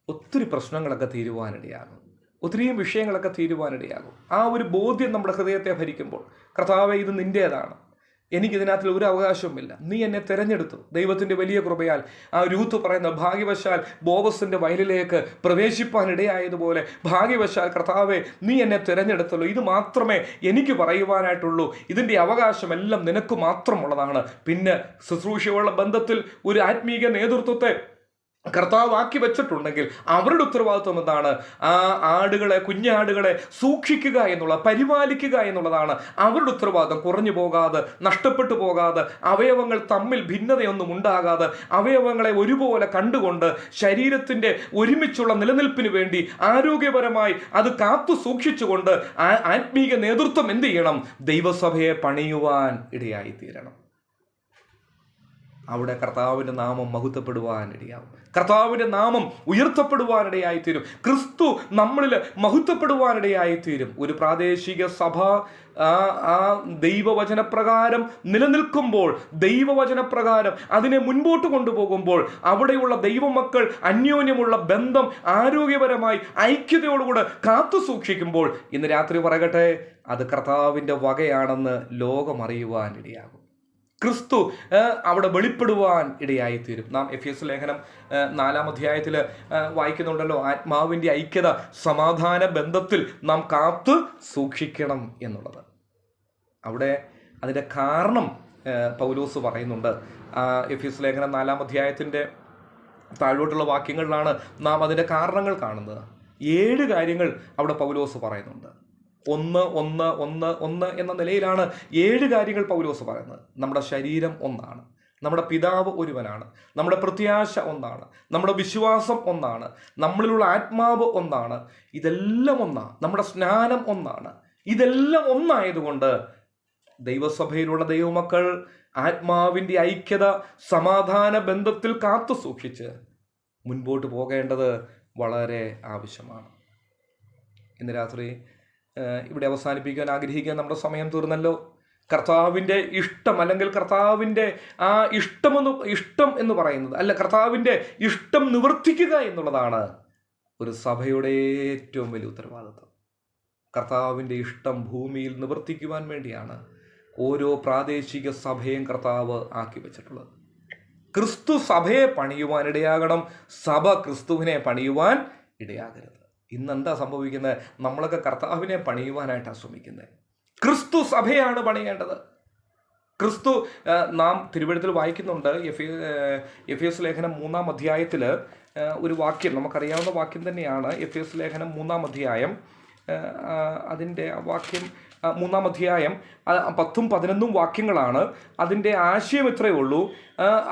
ഒത്തിരി പ്രശ്നങ്ങളൊക്കെ തീരുവാനിടയാകും, ഒത്തിരിയും വിഷയങ്ങളൊക്കെ തീരുവാനിടയാകും. ആ ഒരു ബോധ്യം നമ്മുടെ ഹൃദയത്തെ ഭരിക്കുമ്പോൾ, കർത്താവേ ഇത് നിൻ്റേതാണ്, എനിക്കിതിനകത്തിൽ ഒരു അവകാശവുമില്ല, നീ എന്നെ തിരഞ്ഞെടുത്തു. ദൈവത്തിൻ്റെ വലിയ കൃപയാൽ ആ രൂത്ത് പറയുന്ന ഭാഗ്യവശാൽ ബോവസിൻ്റെ വയലിലേക്ക് പ്രവേശിപ്പാനിടയായതുപോലെ ഭാഗ്യവശാൽ കർത്താവേ നീ എന്നെ തിരഞ്ഞെടുത്തല്ലോ, ഇത് മാത്രമേ എനിക്ക് പറയുവാനായിട്ടുള്ളൂ, ഇതിൻ്റെ അവകാശമെല്ലാം നിനക്ക് മാത്രമുള്ളതാണ്. പിന്നെ ശുശ്രൂഷയുള്ള ബന്ധത്തിൽ ഒരു ആത്മീക നേതൃത്വത്തെ കർത്താവ് ആക്കി വെച്ചിട്ടുണ്ടെങ്കിൽ അവരുടെ ഉത്തരവാദിത്വം എന്താണ്? ആ ആടുകളെ, കുഞ്ഞാടുകളെ സൂക്ഷിക്കുക എന്നുള്ള, പരിപാലിക്കുക എന്നുള്ളതാണ് അവരുടെ ഉത്തരവാദിത്വം. കുറഞ്ഞു പോകാതെ, നഷ്ടപ്പെട്ടു പോകാതെ, അവയവങ്ങൾ തമ്മിൽ ഭിന്നതയൊന്നും ഉണ്ടാകാതെ, അവയവങ്ങളെ ഒരുപോലെ കണ്ടുകൊണ്ട് ശരീരത്തിൻ്റെ ഒരുമിച്ചുള്ള നിലനിൽപ്പിന് വേണ്ടി ആരോഗ്യപരമായി അത് കാത്തു സൂക്ഷിച്ചുകൊണ്ട് ആത്മീക നേതൃത്വം എന്ത് ചെയ്യണം? ദൈവസഭയെ പണിയുവാൻ ഇടയായിത്തീരണം. അവിടെ കർത്താവിൻ്റെ നാമം മഹത്വപ്പെടുവാനിടയാവും, കർത്താവിൻ്റെ നാമം ഉയർത്തപ്പെടുവാനിടയായിത്തീരും, ക്രിസ്തു നമ്മളിൽ മഹത്വപ്പെടുവാനിടയായിത്തീരും. ഒരു പ്രാദേശിക സഭ ആ ദൈവവചനപ്രകാരം നിലനിൽക്കുമ്പോൾ, ദൈവവചനപ്രകാരം അതിനെ മുൻപോട്ട് കൊണ്ടുപോകുമ്പോൾ, അവിടെയുള്ള ദൈവമക്കൾ അന്യോന്യമുള്ള ബന്ധം ആരോഗ്യപരമായി ഐക്യതയോടുകൂടെ കാത്തു സൂക്ഷിക്കുമ്പോൾ, ഇന്ന് രാത്രി പറയട്ടെ, അത് കർത്താവിൻ്റെ വകയാണെന്ന് ലോകം അറിയുവാനിടയാകും. ക്രിസ്തു അവിടെ വെളിപ്പെടുവാൻ ഇടയായിത്തീരും. നാം എഫെസ്യ ലേഖനം 4-ാം അധ്യായത്തിൽ വായിക്കുന്നുണ്ടല്ലോ, ആത്മാവിൻ്റെ ഐക്യത സമാധാന ബന്ധത്തിൽ നാം കാത്തു സൂക്ഷിക്കണം എന്നുള്ളത്. അവിടെ അതിൻ്റെ കാരണം പൗലോസ് പറയുന്നുണ്ട്. എഫെസ്യ ലേഖനം 4-ാം അധ്യായത്തിൻ്റെ താഴോട്ടുള്ള വാക്യങ്ങളിലാണ് നാം അതിൻ്റെ കാരണങ്ങൾ കാണുന്നത്. 7 കാര്യങ്ങൾ അവിടെ പൗലോസ് പറയുന്നുണ്ട്. ഒന്ന് എന്ന നിലയിലാണ് 7 കാര്യങ്ങൾ പൗലോസ് പറയുന്നത്. നമ്മുടെ ശരീരം ഒന്നാണ്, നമ്മുടെ പിതാവ് ഒരുവനാണ്, നമ്മുടെ പ്രത്യാശ ഒന്നാണ്, നമ്മുടെ വിശ്വാസം ഒന്നാണ്, നമ്മളിലുള്ള ആത്മാവ് ഒന്നാണ്, ഇതെല്ലാം ഒന്നാണ്, നമ്മുടെ സ്നാനം ഒന്നാണ്. ഇതെല്ലാം ഒന്നായതുകൊണ്ട് ദൈവസഭയിലുള്ള ദൈവമക്കൾ ആത്മാവിൻ്റെ ഐക്യത, സമാധാന ബന്ധത്തിൽ കാത്തു സൂക്ഷിച്ച് മുൻപോട്ട് പോകേണ്ടത് വളരെ ആവശ്യമാണ്. ഇന്ന് രാത്രി ഇവിടെ അവസാനിപ്പിക്കാൻ ആഗ്രഹിക്കാൻ നമ്മുടെ സമയം തീർന്നല്ലോ. കർത്താവിൻ്റെ ഇഷ്ടം അല്ലെങ്കിൽ കർത്താവിൻ്റെ ആ ഇഷ്ടം എന്ന് പറയുന്നത് അല്ല, കർത്താവിൻ്റെ ഇഷ്ടം നിവർത്തിക്കുക എന്നുള്ളതാണ് ഒരു സഭയുടെ ഏറ്റവും വലിയ ഉത്തരവാദിത്വം. കർത്താവിൻ്റെ ഇഷ്ടം ഭൂമിയിൽ നിവർത്തിക്കുവാൻ വേണ്ടിയാണ് ഓരോ പ്രാദേശിക സഭയും കർത്താവ് ആക്കി വെച്ചിട്ടുള്ളത്. ക്രിസ്തു സഭയെ പണിയുവാൻ ഇടയാകണം, സഭ ക്രിസ്തുവിനെ പണിയുവാൻ ഇടയാകരുത്. ഇന്നെന്താ സംഭവിക്കുന്നത്? നമ്മളൊക്കെ കർത്താവിനെ പണിയുവാനായിട്ടാണ് ശ്രമിക്കുന്നത്. ക്രിസ്തു സഭയാണ് പണിയേണ്ടത്. ക്രിസ്തു നാം തിരുവഴുത്തിൽ വായിക്കുന്നുണ്ട്. എഫേസ് ലേഖനം 3-ാം അധ്യായത്തിൽ ഒരു വാക്യം, നമുക്കറിയാവുന്ന വാക്യം തന്നെയാണ്. എഫേസ് ലേഖനം 3-ാം അധ്യായം, അതിൻ്റെ വാക്യം 3-ാം അധ്യായം 10-11 വാക്യങ്ങളാണ്. അതിൻ്റെ ആശയം ഇത്രയേ ഉള്ളൂ.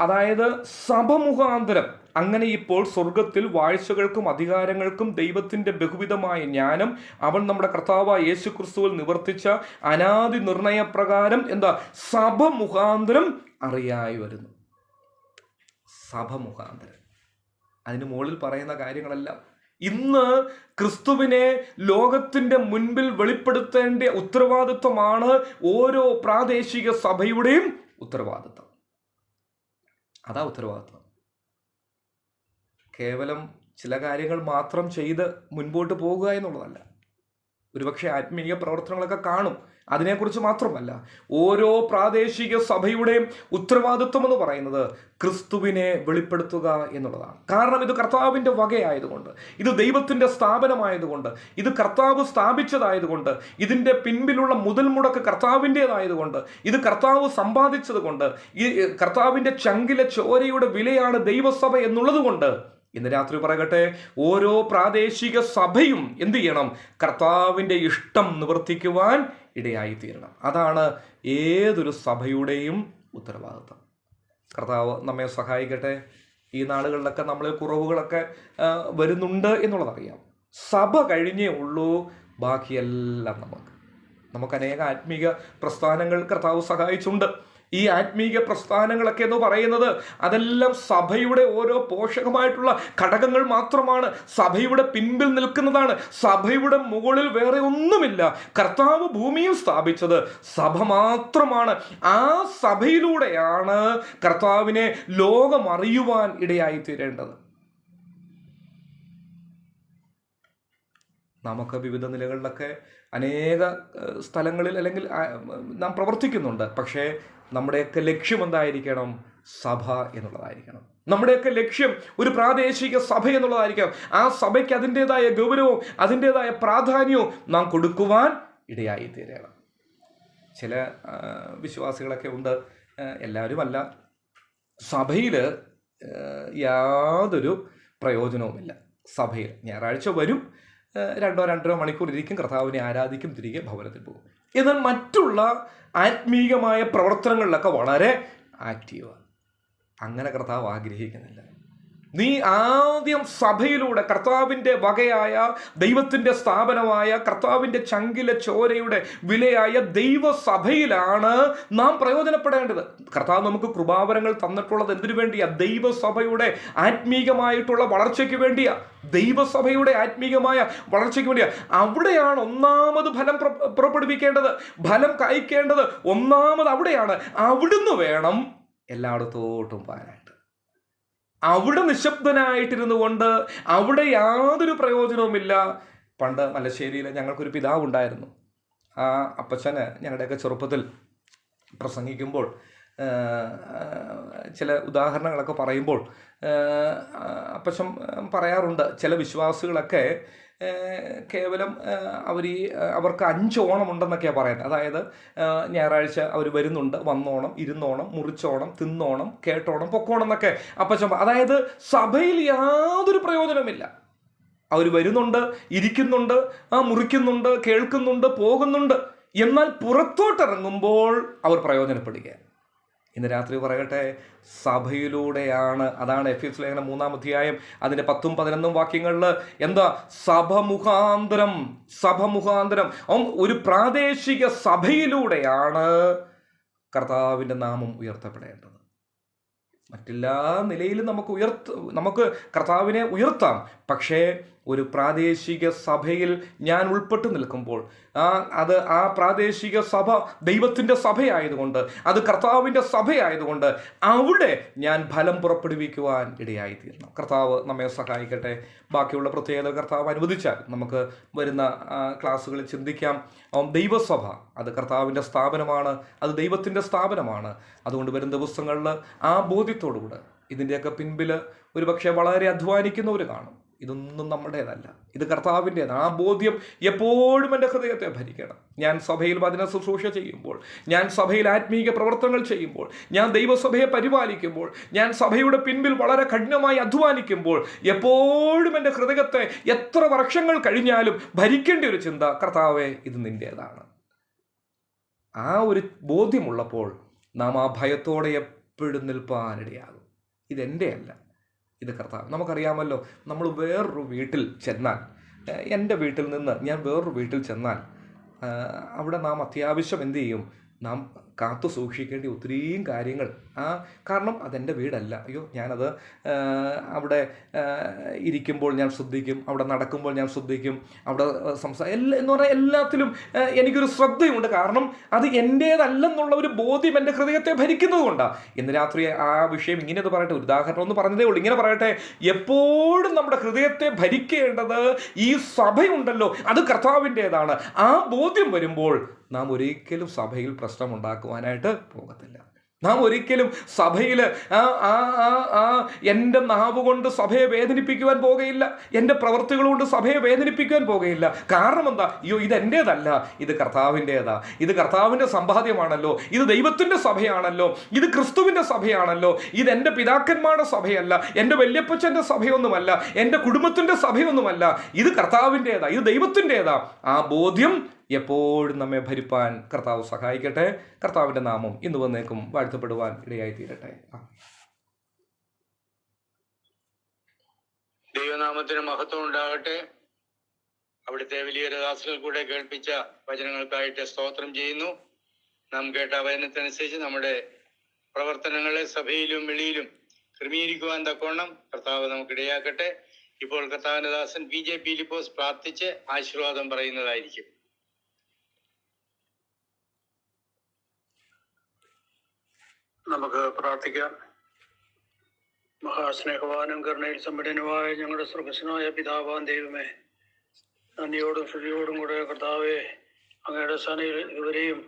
അതായത് സഭ മുഖാന്തരം അങ്ങനെ ഇപ്പോൾ സ്വർഗത്തിൽ വാഴ്ചകൾക്കും അധികാരങ്ങൾക്കും ദൈവത്തിൻ്റെ ബഹുവിധമായ ജ്ഞാനം അവൻ നമ്മുടെ കർത്താവായ യേശു ക്രിസ്തുവിൽ നിവർത്തിച്ച അനാദി നിർണയപ്രകാരം സഭ മുഖാന്തരം അറിയായി വരുന്നു. സഭ മുഖാന്തരം, അതിന് മുകളിൽ പറയുന്ന കാര്യങ്ങളെല്ലാം ഇന്ന് ക്രിസ്തുവിനെ ലോകത്തിൻ്റെ മുൻപിൽ വെളിപ്പെടുത്തേണ്ട ഉത്തരവാദിത്വമാണ് ഓരോ പ്രാദേശിക സഭയുടെയും ഉത്തരവാദിത്വം. അതാ ഉത്തരവാദിത്വം. കേവലം ചില കാര്യങ്ങൾ മാത്രം ചെയ്ത് മുൻപോട്ട് പോകുക എന്നുള്ളതല്ല. ഒരുപക്ഷെ ആത്മീയ പ്രവർത്തനങ്ങളൊക്കെ കാണും, അതിനെക്കുറിച്ച് മാത്രമല്ല. ഓരോ പ്രാദേശിക സഭയുടെയും ഉത്തരവാദിത്വം എന്ന് പറയുന്നത് ക്രിസ്തുവിനെ വെളിപ്പെടുത്തുക എന്നുള്ളതാണ്. കാരണം ഇത് കർത്താവിൻ്റെ വകയായതുകൊണ്ട്, ഇത് ദൈവത്തിൻ്റെ സ്ഥാപനമായതുകൊണ്ട്, ഇത് കർത്താവ് സ്ഥാപിച്ചതായതുകൊണ്ട്, ഇതിൻ്റെ പിൻപിലുള്ള മുതൽ മുടക്ക് കർത്താവിൻ്റേതായതുകൊണ്ട്, ഇത് കർത്താവ് സമ്പാദിച്ചത് കൊണ്ട്, ഈ കർത്താവിൻ്റെ ചങ്കിലെ ചോരയുടെ വിലയാണ് ദൈവസഭ എന്നുള്ളത് കൊണ്ട് ഇന്ന് രാത്രി പറയട്ടെ, ഓരോ പ്രാദേശിക സഭയും എന്ത് ചെയ്യണം? കർത്താവിൻ്റെ ഇഷ്ടം നിവർത്തിക്കുവാൻ ഇടയായിത്തീരണം. അതാണ് ഏതൊരു സഭയുടെയും ഉത്തരവാദിത്വം. കർത്താവ് നമ്മെ സഹായിക്കട്ടെ. ഈ നാളുകളിലൊക്കെ നമ്മളിൽ കുറവുകളൊക്കെ വരുന്നുണ്ട് എന്നുള്ളതറിയാം. സഭ കഴിഞ്ഞേ ഉള്ളൂ, ബാക്കിയെല്ലാം നമുക്ക് അനേക ആത്മീക പ്രസ്ഥാനങ്ങൾ കർത്താവ് സഹായിച്ചുണ്ട്. ഈ ആത്മീക പ്രസ്ഥാനങ്ങളൊക്കെ എന്ന് പറയുന്നത് അതെല്ലാം സഭയുടെ ഓരോ പോഷകമായിട്ടുള്ള ഘടകങ്ങൾ മാത്രമാണ്. സഭയുടെ പിൻപിൽ നിൽക്കുന്നതാണ്. സഭയുടെ മുകളിൽ വേറെ ഒന്നുമില്ല. കർത്താവ് ഭൂമിയിൽ സ്ഥാപിച്ചത് സഭ മാത്രമാണ്. ആ സഭയിലൂടെയാണ് കർത്താവിനെ ലോകം അറിയുവാൻ ഇടയായിത്തീരേണ്ടത്. നമുക്ക് വിവിധ നിലകളിലൊക്കെ അനേക സ്ഥലങ്ങളിൽ അല്ലെങ്കിൽ നാം പ്രവർത്തിക്കുന്നുണ്ട്. പക്ഷേ നമ്മുടെയൊക്കെ ലക്ഷ്യം എന്തായിരിക്കണം? സഭ എന്നുള്ളതായിരിക്കണം. നമ്മുടെയൊക്കെ ലക്ഷ്യം ഒരു പ്രാദേശിക സഭ എന്നുള്ളതായിരിക്കണം. ആ സഭയ്ക്ക് അതിൻ്റെതായ ഗൗരവവും അതിൻ്റെതായ പ്രാധാന്യവും നാം കൊടുക്കുവാൻ ഇടയായി തീരണം. ചില വിശ്വാസികളൊക്കെ ഉണ്ട്, എല്ലാവരുമല്ല, സഭയിൽ യാതൊരു പ്രയോജനവുമില്ല. സഭയിൽ ഞായറാഴ്ച വരും, 2-2.5 മണിക്കൂർ ഇരിക്കും, കർത്താവിനെ ആരാധിക്കും, തിരികെ ഭവനത്തിൽ പോകും. എന്നാൽ മറ്റുള്ള ആത്മീകമായ പ്രവർത്തനങ്ങളിലൊക്കെ വളരെ ആക്റ്റീവാണ്. അങ്ങനെ കർത്താവ് ആഗ്രഹിക്കുന്നില്ല. നീ ആദ്യം സഭയിലൂടെ കർത്താവിൻ്റെ വകയായ ദൈവത്തിൻ്റെ സ്ഥാപനമായ കർത്താവിൻ്റെ ചങ്കിലെ ചോരയുടെ വിലയായ ദൈവസഭയിലാണ് നാം പ്രയോജനപ്പെടേണ്ടത്. കർത്താവ് നമുക്ക് കൃപാവരങ്ങൾ തന്നിട്ടുള്ളത് എന്തിനു വേണ്ടിയാ? ദൈവസഭയുടെ ആത്മീകമായിട്ടുള്ള വളർച്ചയ്ക്ക് വേണ്ടിയാ. ദൈവസഭയുടെ ആത്മീകമായ വളർച്ചയ്ക്ക് വേണ്ടിയാ. അവിടെയാണ് ഒന്നാമത് ഫലം പുറപ്പെടുവിക്കേണ്ടത്, ഫലം കായ്ക്കേണ്ടത് ഒന്നാമത് അവിടെയാണ്. അവിടുന്ന് വേണം എല്ലായിടത്തോട്ടും പോകാനായിട്ട്. അവിടെ നിശബ്ദനായിട്ടിരുന്നു കൊണ്ട് അവിടെ യാതൊരു പ്രയോജനവുമില്ല. പണ്ട് മലശ്ശേരിയിൽ ഞങ്ങൾക്കൊരു പിതാവുണ്ടായിരുന്നു. ആ അപ്പച്ചന് ഞങ്ങളുടെയൊക്കെ ചെറുപ്പത്തിൽ പ്രസംഗിക്കുമ്പോൾ ചില ഉദാഹരണങ്ങളൊക്കെ പറയുമ്പോൾ അപ്പച്ചൻ പറയാറുണ്ട്, ചില വിശ്വാസികളൊക്കെ കേവലം അവർക്ക് 5 ഓണം ഉണ്ടെന്നൊക്കെയാണ് പറയുന്നത്. അതായത് ഞായറാഴ്ച അവർ വരുന്നുണ്ട്, വന്നോണം, ഇരുന്നോണം, മുറിച്ചോണം, തിന്നോണം, കേട്ടോണം, പൊക്കോണം എന്നൊക്കെ അപ്പച്ചൻ. അതായത് സഭയിൽ യാതൊരു പ്രയോജനമില്ല. അവർ വരുന്നുണ്ട്, ഇരിക്കുന്നുണ്ട്, മുറിക്കുന്നുണ്ട്, കേൾക്കുന്നുണ്ട്, പോകുന്നുണ്ട്. എന്നാൽ പുറത്തോട്ടിറങ്ങുമ്പോൾ അവർ പ്രയോജനപ്പെടുക. ഇന്ന് രാത്രി പറയട്ടെ, സഭയിലൂടെയാണ്. അതാണ് എഫെസ്യ ലേഖനം 3-ാം അധ്യായം അതിൻ്റെ 10-11 വാക്യങ്ങളിൽ എന്താ? സഭ മുഖാന്തരം ഒരു പ്രാദേശിക സഭയിലൂടെയാണ് കർത്താവിൻ്റെ നാമം ഉയർത്തപ്പെടേണ്ടത്. മറ്റെല്ലാ നിലയിലും നമുക്ക് കർത്താവിനെ ഉയർത്താം. പക്ഷേ ഒരു പ്രാദേശിക സഭയിൽ ഞാൻ ഉൾപ്പെട്ടു നിൽക്കുമ്പോൾ ആ പ്രാദേശിക സഭ ദൈവത്തിൻ്റെ സഭയായതുകൊണ്ട്, അത് കർത്താവിൻ്റെ സഭയായതുകൊണ്ട് അവിടെ ഞാൻ ഫലം പുറപ്പെടുവിക്കുവാൻ ഇടയായിത്തീരണം. കർത്താവ് നമ്മെ സഹായിക്കട്ടെ. ബാക്കിയുള്ള പ്രത്യേകത കർത്താവ് അനുവദിച്ചാൽ നമുക്ക് വരുന്ന ക്ലാസ്സുകളിൽ ചിന്തിക്കാം. ദൈവസഭ അത് കർത്താവിൻ്റെ സ്ഥാപനമാണ്, അത് ദൈവത്തിൻ്റെ സ്ഥാപനമാണ്. അതുകൊണ്ട് വരും ദിവസങ്ങളിൽ ആ ബോധ്യത്തോടുകൂടെ ഇതിൻ്റെയൊക്കെ പിൻപിൽ ഒരുപക്ഷെ വളരെ അധ്വാനിക്കുന്നവർ കാണും. ഇതൊന്നും നമ്മുടേതല്ല, ഇത് കർത്താവിൻ്റെതാണ്. ആ ബോധ്യം എപ്പോഴും എൻ്റെ ഹൃദയത്തെ ഭരിക്കണം. ഞാൻ സഭയിൽ വചന ശുശ്രൂഷ ചെയ്യുമ്പോൾ, ഞാൻ സഭയിൽ ആത്മീക പ്രവർത്തനങ്ങൾ ചെയ്യുമ്പോൾ, ഞാൻ ദൈവസഭയെ പരിപാലിക്കുമ്പോൾ, ഞാൻ സഭയുടെ പിൻപിൽ വളരെ കഠിനമായി അധ്വാനിക്കുമ്പോൾ എപ്പോഴും എൻ്റെ ഹൃദയത്തെ എത്ര വർഷങ്ങൾ കഴിഞ്ഞാലും ഭരിക്കേണ്ട ഒരു ചിന്ത, കർത്താവേ ഇത് നിൻ്റേതാണ്. ആ ഒരു ബോധ്യമുള്ളപ്പോൾ നാം ആ ഭയത്തോടെ എപ്പോഴും നിൽപ്പാനിടയാകും. ഇതെൻ്റെ അല്ല, ഇത് കർത്താവ്. നമുക്കറിയാമല്ലോ, നമ്മൾ വേറൊരു വീട്ടിൽ ചെന്നാൽ, എൻ്റെ വീട്ടിൽ നിന്ന് ഞാൻ വേറൊരു വീട്ടിൽ ചെന്നാൽ അവിടെ നാം അത്യാവശ്യം എന്ത് ചെയ്യും? നാം കാത്തു സൂക്ഷിക്കേണ്ട ഒത്തിരിയും കാര്യങ്ങൾ. കാരണം അതെൻ്റെ വീടല്ല. അയ്യോ, ഞാനത് അവിടെ ഇരിക്കുമ്പോൾ ഞാൻ ശ്രദ്ധിക്കും, അവിടെ നടക്കുമ്പോൾ ഞാൻ ശ്രദ്ധിക്കും, അവിടെ എന്ന് പറഞ്ഞാൽ എല്ലാത്തിലും എനിക്കൊരു ശ്രദ്ധയുണ്ട്. കാരണം അത് എൻ്റേതല്ലെന്നുള്ള ഒരു ബോധ്യം എൻ്റെ ഹൃദയത്തെ ഭരിക്കുന്നത് കൊണ്ടാണ്. ഇന്ന് രാത്രി ആ വിഷയം ഇങ്ങനെ പറയട്ടെ, ഒരു ഉദാഹരണം ഒന്ന് പറഞ്ഞതേ ഉള്ളൂ. ഇങ്ങനെ പറയട്ടെ, എപ്പോഴും നമ്മുടെ ഹൃദയത്തെ ഭരിക്കേണ്ടത് ഈ സഭയുണ്ടല്ലോ, അത് കർത്താവിൻ്റേതാണ്. ആ ബോധ്യം വരുമ്പോൾ നാം ഒരിക്കലും സഭയിൽ പ്രശ്നമുണ്ടാക്കുവാനായിട്ട് പോകത്തില്ല. നാം ഒരിക്കലും സഭയിൽ എൻ്റെ നാവ് കൊണ്ട് സഭയെ വേദനിപ്പിക്കുവാൻ പോകുകയില്ല, എൻ്റെ പ്രവൃത്തികൾ കൊണ്ട് സഭയെ വേദനിപ്പിക്കുവാൻ പോകുകയില്ല. കാരണം എന്താ? അയ്യോ, ഇതെൻ്റേതല്ല, ഇത് കർത്താവിൻ്റേതാ, ഇത് കർത്താവിൻ്റെ സമ്പാദ്യമാണല്ലോ, ഇത് ദൈവത്തിൻ്റെ സഭയാണല്ലോ, ഇത് ക്രിസ്തുവിൻ്റെ സഭയാണല്ലോ, ഇത് എൻ്റെ പിതാക്കന്മാരുടെ സഭയല്ല, എൻ്റെ വല്യപ്പച്ചൻ്റെ സഭയൊന്നുമല്ല, എൻ്റെ കുടുംബത്തിൻ്റെ സഭയൊന്നുമല്ല, ഇത് കർത്താവിൻ്റേതാ, ഇത് ദൈവത്തിൻ്റേതാ. ആ ബോധ്യം എപ്പോഴും നമ്മെ ഭരിപ്പാൻ കർത്താവ് സഹായിക്കട്ടെ. കർത്താവിൻ്റെ നാമം ഇന്ന് വന്നേക്കും വാഴ്ത്തപ്പെടുവാൻ ഇടയായിത്തീരട്ടെ. ദൈവനാമത്തിന് മഹത്വം ഉണ്ടാകട്ടെ. അവിടുത്തെ വലിയ ദാസകൾ കൂടെ കേൾപ്പിച്ച വചനങ്ങൾക്കായിട്ട് സ്തോത്രം ചെയ്യുന്നു. നാം കേട്ട വചനത്തിനനുസരിച്ച് നമ്മുടെ പ്രവർത്തനങ്ങളെ സഭയിലും വെളിയിലും ക്രമീകരിക്കുവാൻ തക്കവണ്ണം കർത്താവ് നമുക്ക് ഇടയാക്കട്ടെ. ഇപ്പോൾ കർത്താവിന്റെ ദാസൻ PJ പീലിപ്പോസ് പ്രാർത്ഥിച്ച് ആശീർവാദം പറയുന്നതായിരിക്കും. നമുക്ക് പ്രാർത്ഥിക്കാം. മഹാസ്നേഹവാനും കരുണയിൽ സമ്പന്നനുമായ ഞങ്ങളുടെ സ്വർഗസ്വനായ പിതാവാൻ ദൈവമേ, നന്ദിയോടും സ്തുതിയോടും കൂടെ കർത്താവെ, അങ്ങയുടെ സനയിൽ ഇതുവരെയും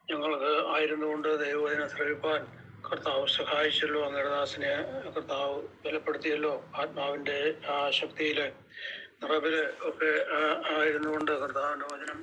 ഞങ്ങൾക്ക് ആയിരുന്നുകൊണ്ട് ദൈവവചനം ശ്രവിപ്പാൻ കർത്താവ് സഹായിച്ചല്ലോ. അങ്ങയുടെ ദാസനെ കർത്താവ് ബലപ്പെടുത്തിയല്ലോ. ആത്മാവിൻ്റെ ആ ശക്തിയിൽ നിറവിൽ ഒക്കെ ആയിരുന്നുകൊണ്ട് കർത്താവിൻ്റെ വചനം